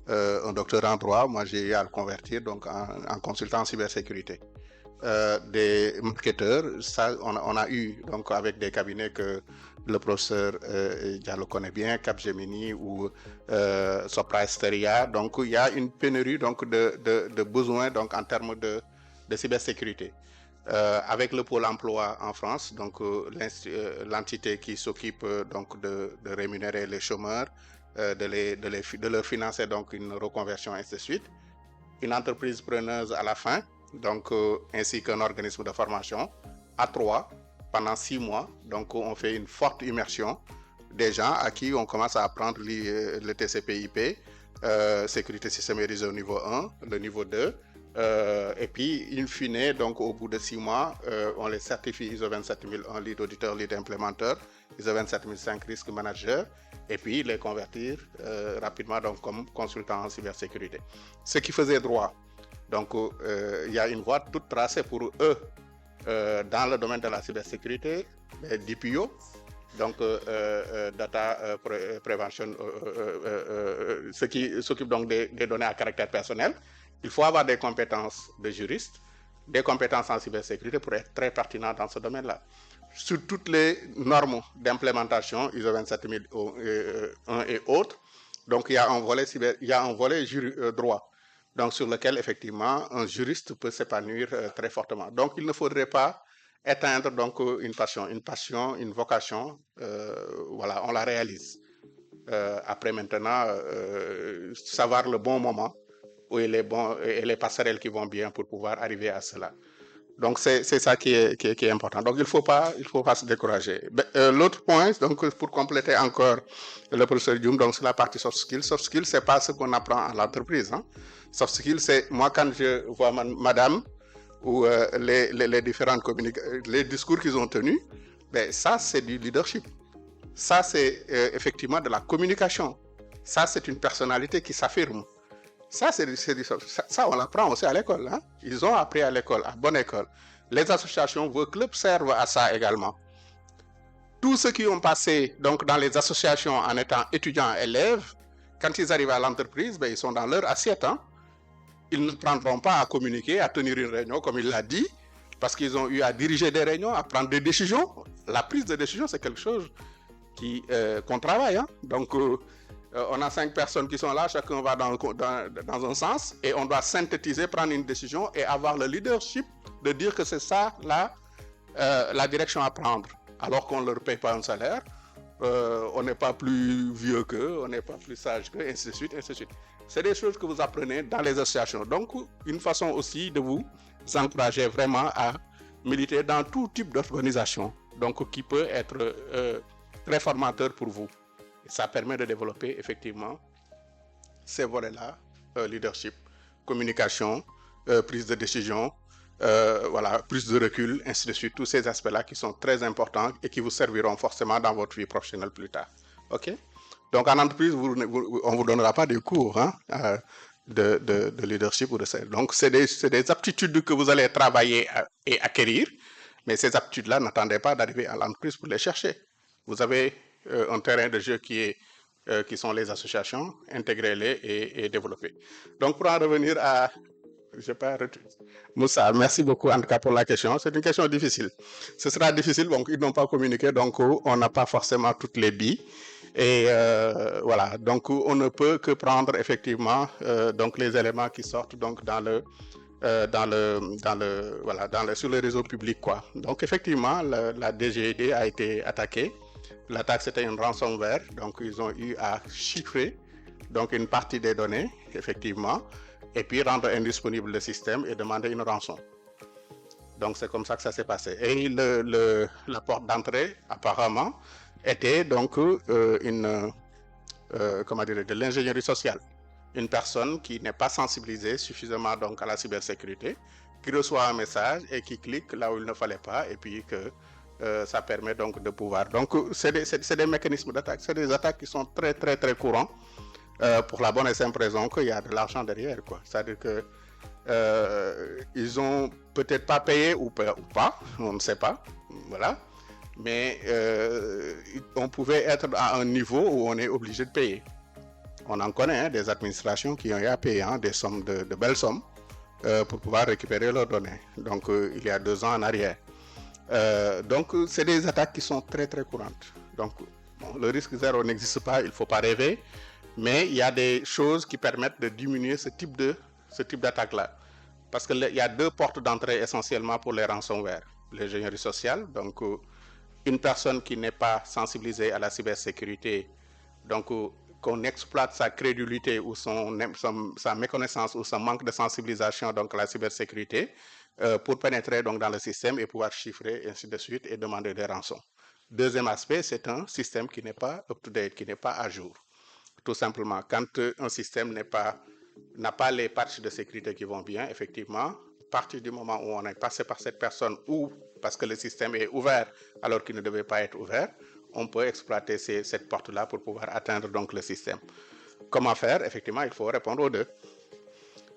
un docteur en droit, moi j'ai eu à le convertir donc en consultant en cybersécurité. Des marketeurs, ça on a eu donc avec des cabinets que le professeur Diallo connaît bien, Capgemini ou Sopra Steria. Donc il y a une pénurie donc de besoins donc en termes de cybersécurité. Avec le pôle emploi en France, donc l'entité qui s'occupe donc de rémunérer les chômeurs, de leur financer donc une reconversion et ainsi de suite. Une entreprise preneuse à la fin, donc ainsi qu'un organisme de formation à 3 pendant 6 mois. Donc on fait une forte immersion des gens à qui on commence à apprendre le TCP/IP, sécurité système et réseau niveau 1, le niveau 2. Et puis, in fine, donc au bout de 6 mois, on les certifie ISO 27001 lead auditeur, lead implémenteur, ISO 27005 risk manager, et puis les convertir rapidement donc comme consultant en cybersécurité. Ce qui faisait droit. Donc, il y a une voie toute tracée pour eux dans le domaine de la cybersécurité, DPO, donc Data Prevention, ce qui s'occupe donc des données à caractère personnel. Il faut avoir des compétences de juriste, des compétences en cybersécurité pour être très pertinent dans ce domaine-là. Sur toutes les normes d'implémentation, ISO 27001 et autres, donc il y a un volet droit, donc sur lequel effectivement un juriste peut s'épanouir très fortement. Donc il ne faudrait pas éteindre donc une passion, une vocation, voilà, on la réalise. Après maintenant, savoir le bon moment où il est bon et les passerelles qui vont bien pour pouvoir arriver à cela. Donc c'est ça qui est important. Donc il faut pas se décourager. L'autre point, donc pour compléter encore le professeur Dioum, donc c'est la partie soft skills. Soft skills, c'est pas ce qu'on apprend à l'entreprise. Hein. Soft skills, c'est moi quand je vois madame ou les différentes les discours qu'ils ont tenus, ben ça c'est du leadership. Ça c'est effectivement de la communication. Ça c'est une personnalité qui s'affirme. Ça, ça, on l'apprend aussi à l'école. Hein? Ils ont appris à l'école, à bonne école. Les associations, vos clubs servent à ça également. Tous ceux qui ont passé donc, dans les associations en étant étudiants, élèves, quand ils arrivent à l'entreprise, ben, ils sont dans leur assiette. Hein? Ils ne prendront pas à communiquer, à tenir une réunion, comme il l'a dit, parce qu'ils ont eu à diriger des réunions, à prendre des décisions. La prise de décision, c'est quelque chose qu'on travaille. Hein? Donc, on a 5 personnes qui sont là, chacun va dans un sens et on doit synthétiser, prendre une décision et avoir le leadership de dire que c'est ça la direction à prendre. Alors qu'on ne leur paye pas un salaire, on n'est pas plus vieux qu'eux, on n'est pas plus sage qu'eux, ainsi de suite, ainsi de suite. C'est des choses que vous apprenez dans les associations. Donc, une façon aussi de vous encourager vraiment à militer dans tout type d'organisation, donc qui peut être très formateur pour vous. Ça permet de développer effectivement ces volets-là, leadership, communication, prise de décision, voilà, prise de recul, ainsi de suite, tous ces aspects-là qui sont très importants et qui vous serviront forcément dans votre vie professionnelle plus tard. OK? Donc en entreprise, on ne vous donnera pas des cours hein, de leadership ou de ça. Donc c'est des aptitudes que vous allez travailler et acquérir, mais ces aptitudes-là, n'attendez pas d'arriver à l'entreprise pour les chercher. Vous avez un terrain de jeu qui sont les associations, intégrez-les et développez. Donc pour en revenir à... Je n'ai pas retenu. Moussa, merci beaucoup en tout cas pour la question. C'est une question difficile. Ce sera difficile, donc ils n'ont pas communiqué, donc on n'a pas forcément toutes les billes. Et voilà, donc on ne peut que prendre effectivement donc les éléments qui sortent donc sur les réseaux publics, quoi. Donc effectivement, la DGED a été attaquée. L'attaque, c'était une ransomware, donc ils ont eu à chiffrer donc une partie des données, effectivement, et puis rendre indisponible le système et demander une rançon. Donc c'est comme ça que ça s'est passé. Et la porte d'entrée, apparemment, était donc de l'ingénierie sociale. Une personne qui n'est pas sensibilisée suffisamment donc à la cybersécurité, qui reçoit un message et qui clique là où il ne fallait pas, et puis que ça permet donc de pouvoir. Donc c'est des mécanismes d'attaque, c'est des attaques qui sont très très très courants pour la bonne et simple raison qu'il y a de l'argent derrière, quoi. C'est-à-dire que ils ont peut-être pas payé ou pas, on ne sait pas, voilà. Mais on pouvait être à un niveau où on est obligé de payer. On en connaît hein, des administrations qui ont eu à payer hein, des sommes de belles sommes pour pouvoir récupérer leurs données. Donc il y a 2 ans en arrière. Donc c'est des attaques qui sont très très courantes. Donc bon, le risque zéro n'existe pas, il ne faut pas rêver, mais il y a des choses qui permettent de diminuer ce type d'attaque-là. Parce qu'il y a 2 portes d'entrée essentiellement pour les ransomware. L'ingénierie sociale, donc une personne qui n'est pas sensibilisée à la cybersécurité, donc qu'on exploite sa crédulité ou sa méconnaissance ou son manque de sensibilisation donc à la cybersécurité, pour pénétrer donc dans le système et pouvoir chiffrer, et ainsi de suite, et demander des rançons. Deuxième aspect, c'est un système qui n'est pas up-to-date, qui n'est pas à jour. Tout simplement, quand un système n'a pas les patchs de sécurité qui vont bien, effectivement, à partir du moment où on est passé par cette personne ou parce que le système est ouvert alors qu'il ne devait pas être ouvert, on peut exploiter cette porte-là pour pouvoir atteindre donc le système. Comment faire? Effectivement, il faut répondre aux 2.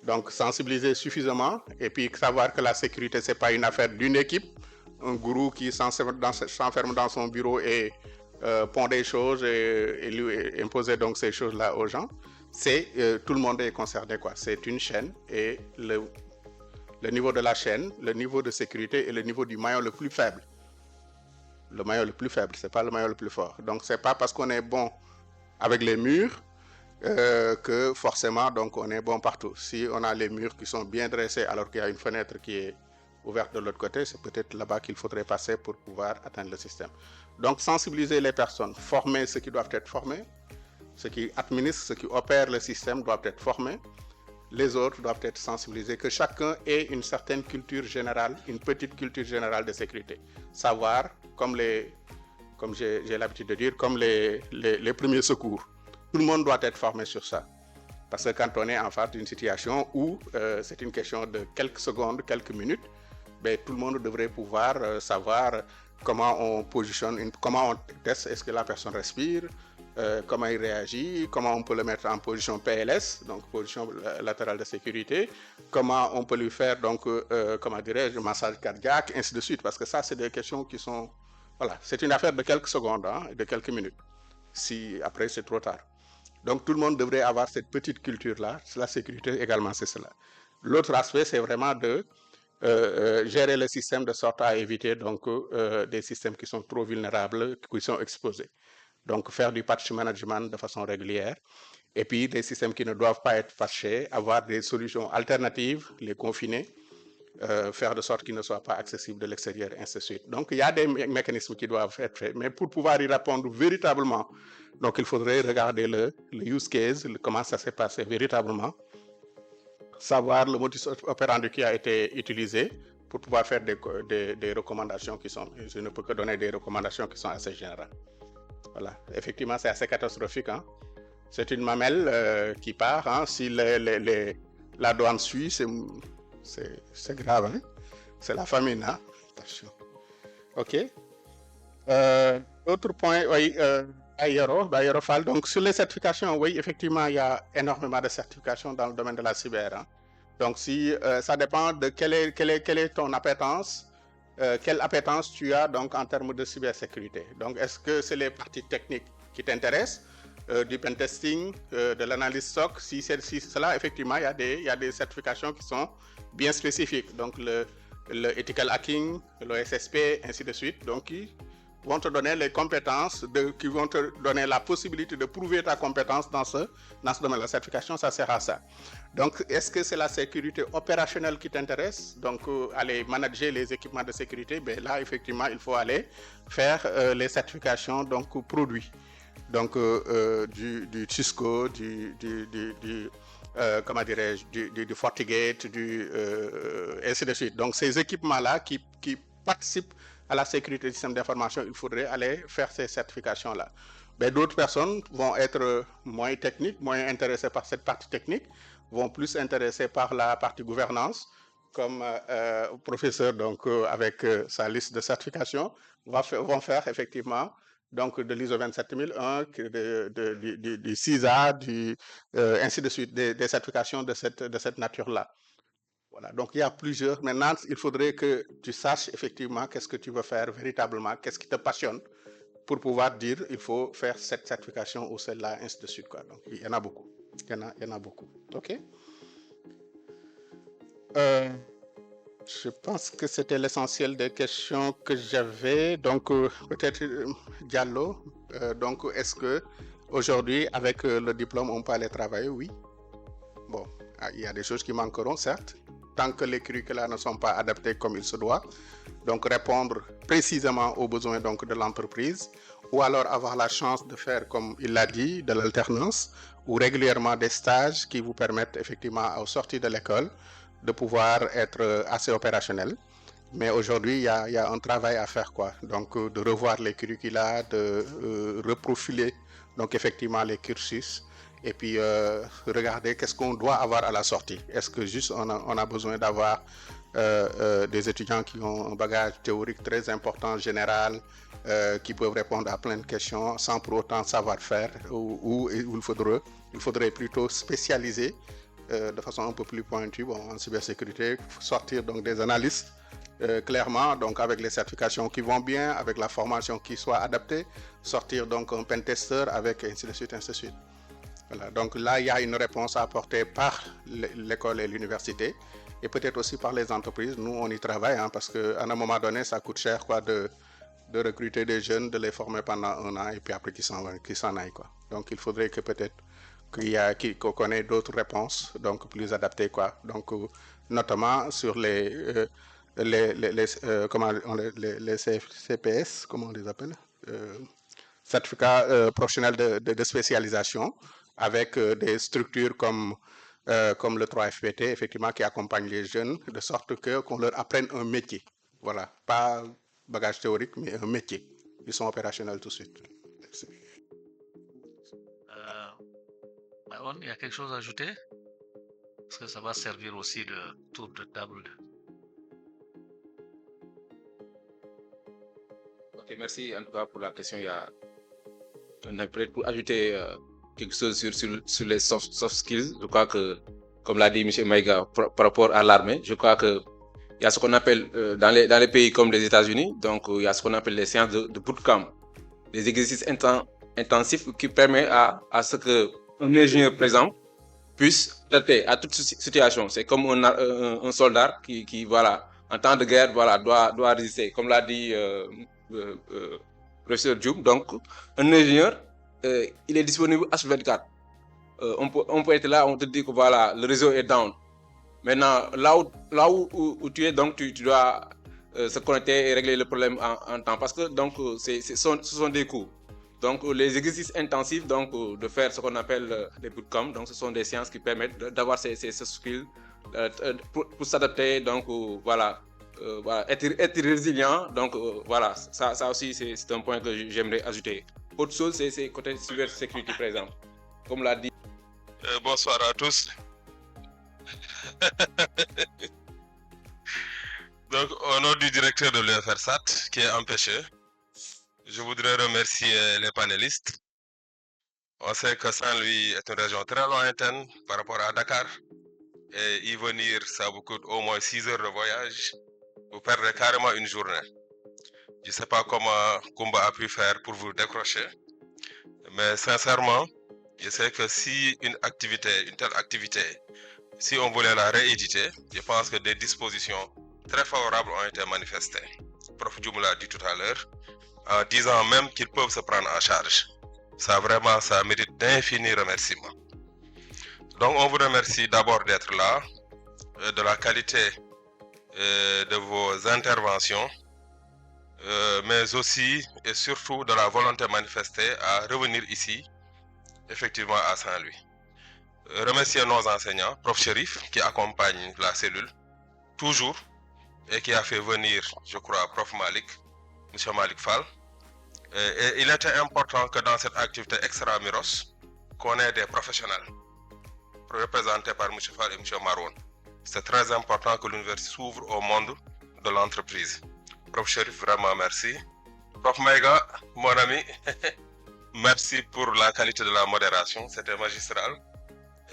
Donc sensibiliser suffisamment et puis savoir que la sécurité c'est pas une affaire d'une équipe, un gourou qui s'enferme dans son bureau et pond des choses et lui imposer donc ces choses-là aux gens. C'est tout le monde est concerné, quoi. C'est une chaîne et le niveau de la chaîne, le niveau de sécurité est le niveau du maillon le plus faible. Le maillon le plus faible, c'est pas le maillon le plus fort. Donc c'est pas parce qu'on est bon avec les murs que forcément donc on est bon partout. Si on a les murs qui sont bien dressés alors qu'il y a une fenêtre qui est ouverte de l'autre côté, c'est peut-être là-bas qu'il faudrait passer pour pouvoir atteindre le système. Donc sensibiliser les personnes, former ceux qui doivent être formés, ceux qui administrent, ceux qui opèrent le système doivent être formés, les autres doivent être sensibilisés, que chacun ait une certaine culture générale, une petite culture générale de sécurité. Savoir, comme j'ai l'habitude de dire, comme les premiers secours. Tout le monde doit être formé sur ça. Parce que quand on est en face d'une situation où c'est une question de quelques secondes, quelques minutes, ben, tout le monde devrait pouvoir savoir comment on positionne, comment on teste, est-ce que la personne respire, comment il réagit, comment on peut le mettre en position PLS, donc position latérale de sécurité, comment on peut lui faire, donc, comment dirais-je, massage cardiaque, ainsi de suite, parce que ça, c'est des questions qui sont, voilà, c'est une affaire de quelques secondes, hein, de quelques minutes, si après c'est trop tard. Donc tout le monde devrait avoir cette petite culture-là, la sécurité également, c'est cela. L'autre aspect, c'est vraiment de gérer le système de sorte à éviter donc, des systèmes qui sont trop vulnérables, qui sont exposés. Donc faire du patch management de façon régulière, et puis des systèmes qui ne doivent pas être patchés, avoir des solutions alternatives, les confiner, faire de sorte qu'ils ne soient pas accessibles de l'extérieur, ainsi de suite. Donc il y a des mécanismes qui doivent être faits, mais pour pouvoir y répondre véritablement, donc il faudrait regarder le use case, comment ça s'est passé véritablement, savoir le modus operandi qui a été utilisé pour pouvoir faire des recommandations qui sont, je ne peux que donner des recommandations qui sont assez générales. Voilà, effectivement, c'est assez catastrophique. Hein? C'est une mamelle qui part. Hein? Si la douane suit, c'est grave. Hein? C'est la famine. Hein? Attention. OK. Autre point, oui, Aérofal. Donc, sur les certifications, oui, effectivement, il y a énormément de certifications dans le domaine de la cyber. Hein? Donc, si ça dépend de quelle est ton appétence. Quelle appétence tu as donc en termes de cybersécurité. Donc, est-ce que c'est les parties techniques qui t'intéressent, du pentesting, de l'analyse SOC? Si c'est cela, effectivement, il y a des certifications qui sont bien spécifiques. Donc, le ethical hacking, l'OSSP, ainsi de suite. Donc, qui vont te donner les compétences, qui vont te donner la possibilité de prouver ta compétence dans ce domaine. La certification, ça sert à ça. Donc, est-ce que c'est la sécurité opérationnelle qui t'intéresse? Donc, aller manager les équipements de sécurité, ben là, effectivement, il faut aller faire les certifications donc produits. Donc, du Cisco, comment dirais-je, du FortiGate, ainsi de suite. Donc, ces équipements-là qui participent à la sécurité du système d'information, il faudrait aller faire ces certifications-là. Mais d'autres personnes vont être moins techniques, moins intéressées par cette partie technique, vont plus intéressées par la partie gouvernance, comme professeur donc avec sa liste de certifications, vont faire effectivement donc de l'ISO 27001, du CISA, ainsi de suite, des certifications de cette nature-là. Voilà, donc il y a plusieurs. Maintenant, il faudrait que tu saches effectivement qu'est-ce que tu veux faire véritablement, qu'est-ce qui te passionne, pour pouvoir dire il faut faire cette certification ou celle-là, ainsi de suite. Quoi. Donc il y en a beaucoup. Il y en a beaucoup. OK. Je pense que c'était l'essentiel des questions que j'avais. Donc peut-être Diallo. Donc est-ce que aujourd'hui, avec le diplôme, on peut aller travailler? Oui. Bon, il y a des choses qui manqueront, certes, tant que les curricula ne sont pas adaptés comme il se doit. Donc répondre précisément aux besoins donc, de l'entreprise, ou alors avoir la chance de faire, comme il l'a dit, de l'alternance, ou régulièrement des stages qui vous permettent effectivement, au sortir de l'école, de pouvoir être assez opérationnel. Mais aujourd'hui, il y a un travail à faire, quoi. Donc de revoir les curricula, de reprofiler donc effectivement les cursus, et puis regarder qu'est-ce qu'on doit avoir à la sortie. Est-ce que juste on a besoin d'avoir des étudiants qui ont un bagage théorique très important, général, qui peuvent répondre à plein de questions sans pour autant savoir faire, ou il faudrait plutôt spécialiser de façon un peu plus pointue en cybersécurité, sortir donc des analystes clairement, donc avec les certifications qui vont bien, avec la formation qui soit adaptée, sortir donc un pentester avec ainsi de suite, ainsi de suite. Voilà, donc là, il y a une réponse à apporter par l'école et l'université, et peut-être aussi par les entreprises. Nous, on y travaille, hein, parce qu'à un moment donné, ça coûte cher quoi, de recruter des jeunes, de les former pendant 1 an, et puis après qu'ils s'en aillent. Quoi. Donc, il faudrait que peut-être qu'on connaisse d'autres réponses, donc plus adaptées. Quoi. Donc, notamment sur les CPS, comment on les appelle, certificats professionnels de spécialisation, avec des structures comme le 3FPT, effectivement, qui accompagnent les jeunes, de sorte qu'on leur apprenne un métier. Voilà, pas bagage théorique, mais un métier. Ils sont opérationnels tout de suite. Merci. Maron, il y a quelque chose à ajouter? Parce que ça va servir aussi de tour de table. Ok, merci en tout cas pour la question. On a peut-être pour ajouter quelque chose sur les soft skills. Je crois que, comme l'a dit M. Maïga, par rapport à l'armée, je crois que il y a ce qu'on appelle, dans les pays comme les États-Unis, donc il y a ce qu'on appelle les séances de bootcamp, des exercices intensifs qui permettent à ce qu'un ingénieur, par exemple, puisse traiter à toute situation. C'est comme un soldat qui, voilà, en temps de guerre, voilà, doit résister. Comme l'a dit professeur Dioum, donc un ingénieur, il est disponible H24. On peut être là, on te dit que voilà, le réseau est down. Maintenant, là où tu es, donc tu dois se connecter et régler le problème en temps, parce que donc ce sont des coûts. Donc les exercices intensifs, donc de faire ce qu'on appelle des bootcamps, donc ce sont des séances qui permettent d'avoir ces skills pour s'adapter, donc voilà, être résilient. Donc voilà, ça aussi c'est un point que j'aimerais ajouter. Autre chose, c'est côté cybersécurité, par exemple, comme l'a dit. Bonsoir à tous. Donc, au nom du directeur de l'UFRSAT, qui est empêché, je voudrais remercier les panélistes. On sait que Saint-Louis est une région très lointaine par rapport à Dakar. Et y venir, ça vous coûte au moins 6 heures de voyage. Vous perdez carrément une journée. Je ne sais pas comment Kumba a pu faire pour vous décrocher. Mais sincèrement, je sais que si une telle activité, si on voulait la rééditer, je pense que des dispositions très favorables ont été manifestées. Prof Dioum l'a dit tout à l'heure, en disant même qu'ils peuvent se prendre en charge. Ça vraiment, ça mérite d'infinis remerciements. Donc on vous remercie d'abord d'être là, de la qualité de vos interventions, mais aussi et surtout de la volonté manifestée à revenir ici, effectivement à Saint-Louis. Remercier nos enseignants, prof Chérif, qui accompagne la cellule, toujours, et qui a fait venir, je crois, prof Malik, M. Malik Fall. Et il était important que dans cette activité extramuros, qu'on ait des professionnels, représentés par M. Fall et M. Maroun. C'est très important que l'université s'ouvre au monde de l'entreprise. Prof Chérif, vraiment merci. Prof Maïga, mon ami, merci pour la qualité de la modération, c'était magistral.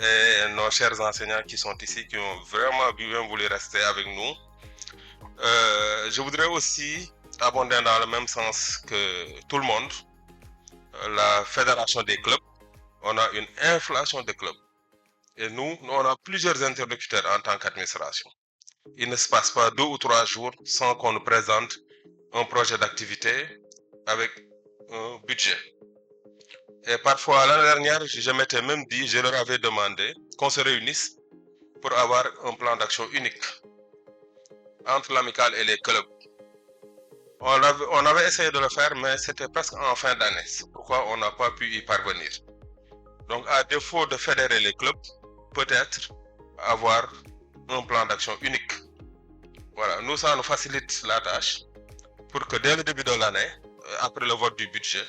Et nos chers enseignants qui sont ici, qui ont vraiment bien voulu rester avec nous. Je voudrais aussi abonder dans le même sens que tout le monde. La fédération des clubs, on a une inflation des clubs. Et nous, on a plusieurs interlocuteurs en tant qu'administration. Il ne se passe pas 2 ou 3 jours sans qu'on nous présente un projet d'activité avec un budget. Et parfois, l'année dernière, je m'étais même dit, je leur avais demandé qu'on se réunisse pour avoir un plan d'action unique entre l'amicale et les clubs. On avait essayé de le faire, mais c'était presque en fin d'année. C'est pourquoi on n'a pas pu y parvenir. Donc, à défaut de fédérer les clubs, peut-être avoir un plan d'action unique. Voilà, nous, ça nous facilite la tâche pour que dès le début de l'année, après le vote du budget,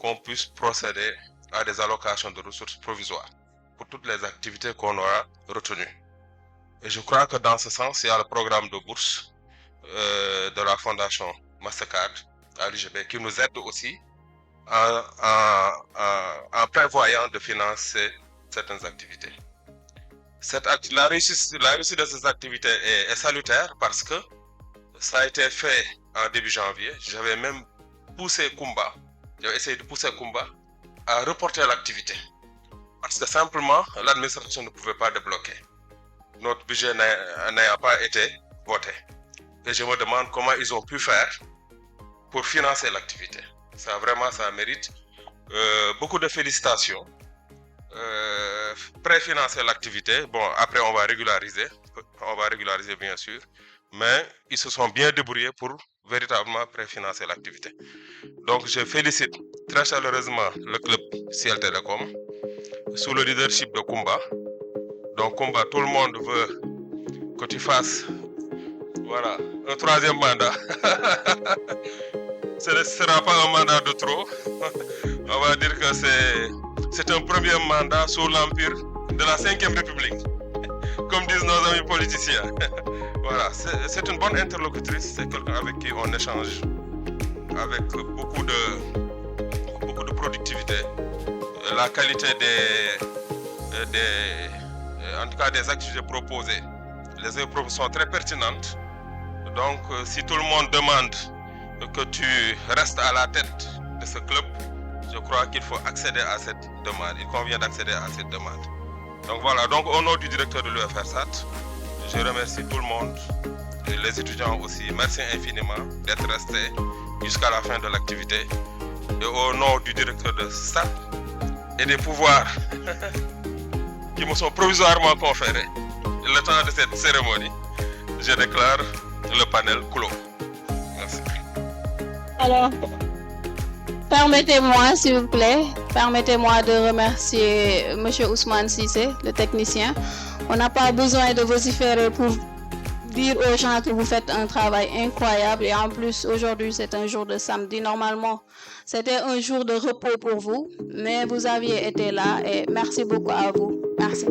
qu'on puisse procéder à des allocations de ressources provisoires pour toutes les activités qu'on aura retenues. Et je crois que dans ce sens, il y a le programme de bourse de la fondation Mastercard à l'UGB qui nous aide aussi en prévoyant de financer certaines activités. La réussite de ces activités est salutaire parce que ça a été fait en début janvier. J'avais même essayé de pousser Kumba à reporter l'activité. Parce que simplement, l'administration ne pouvait pas débloquer. Notre budget n'a pas été voté. Et je me demande comment ils ont pu faire pour financer l'activité. Ça mérite beaucoup de félicitations. Préfinancer l'activité, bon, après on va régulariser bien sûr. mais ils se sont bien débrouillés pour véritablement préfinancer l'activité. Donc je félicite très chaleureusement le club Ciel Télécom sous le leadership de Kumba. Donc Kumba, tout le monde veut que tu fasses voilà, un troisième mandat. Ce ne sera pas un mandat de trop. On va dire que c'est un premier mandat sous l'empire de la 5e République, comme disent nos amis politiciens. Voilà, c'est une bonne interlocutrice, c'est quelqu'un avec qui on échange avec beaucoup de productivité. La qualité en tout cas des activités proposées. Les activités sont très pertinentes. Donc, si tout le monde demande que tu restes à la tête de ce club, je crois qu'il faut accéder à cette demande. Il convient d'accéder à cette demande. Donc voilà, donc au nom du directeur de l'UFRSAT, je remercie tout le monde, et les étudiants aussi. Merci infiniment d'être restés jusqu'à la fin de l'activité. Et au nom du directeur de SAT et des pouvoirs qui me sont provisoirement conférés, le temps de cette cérémonie, je déclare le panel clos. Merci. Alors, permettez-moi, s'il vous plaît, permettez-moi de remercier M. Ousmane Sissé, le technicien. On n'a pas besoin de vociférer pour dire aux gens que vous faites un travail incroyable. Et en plus, aujourd'hui, c'est un jour de samedi. Normalement, c'était un jour de repos pour vous, mais vous aviez été là et merci beaucoup à vous. Merci.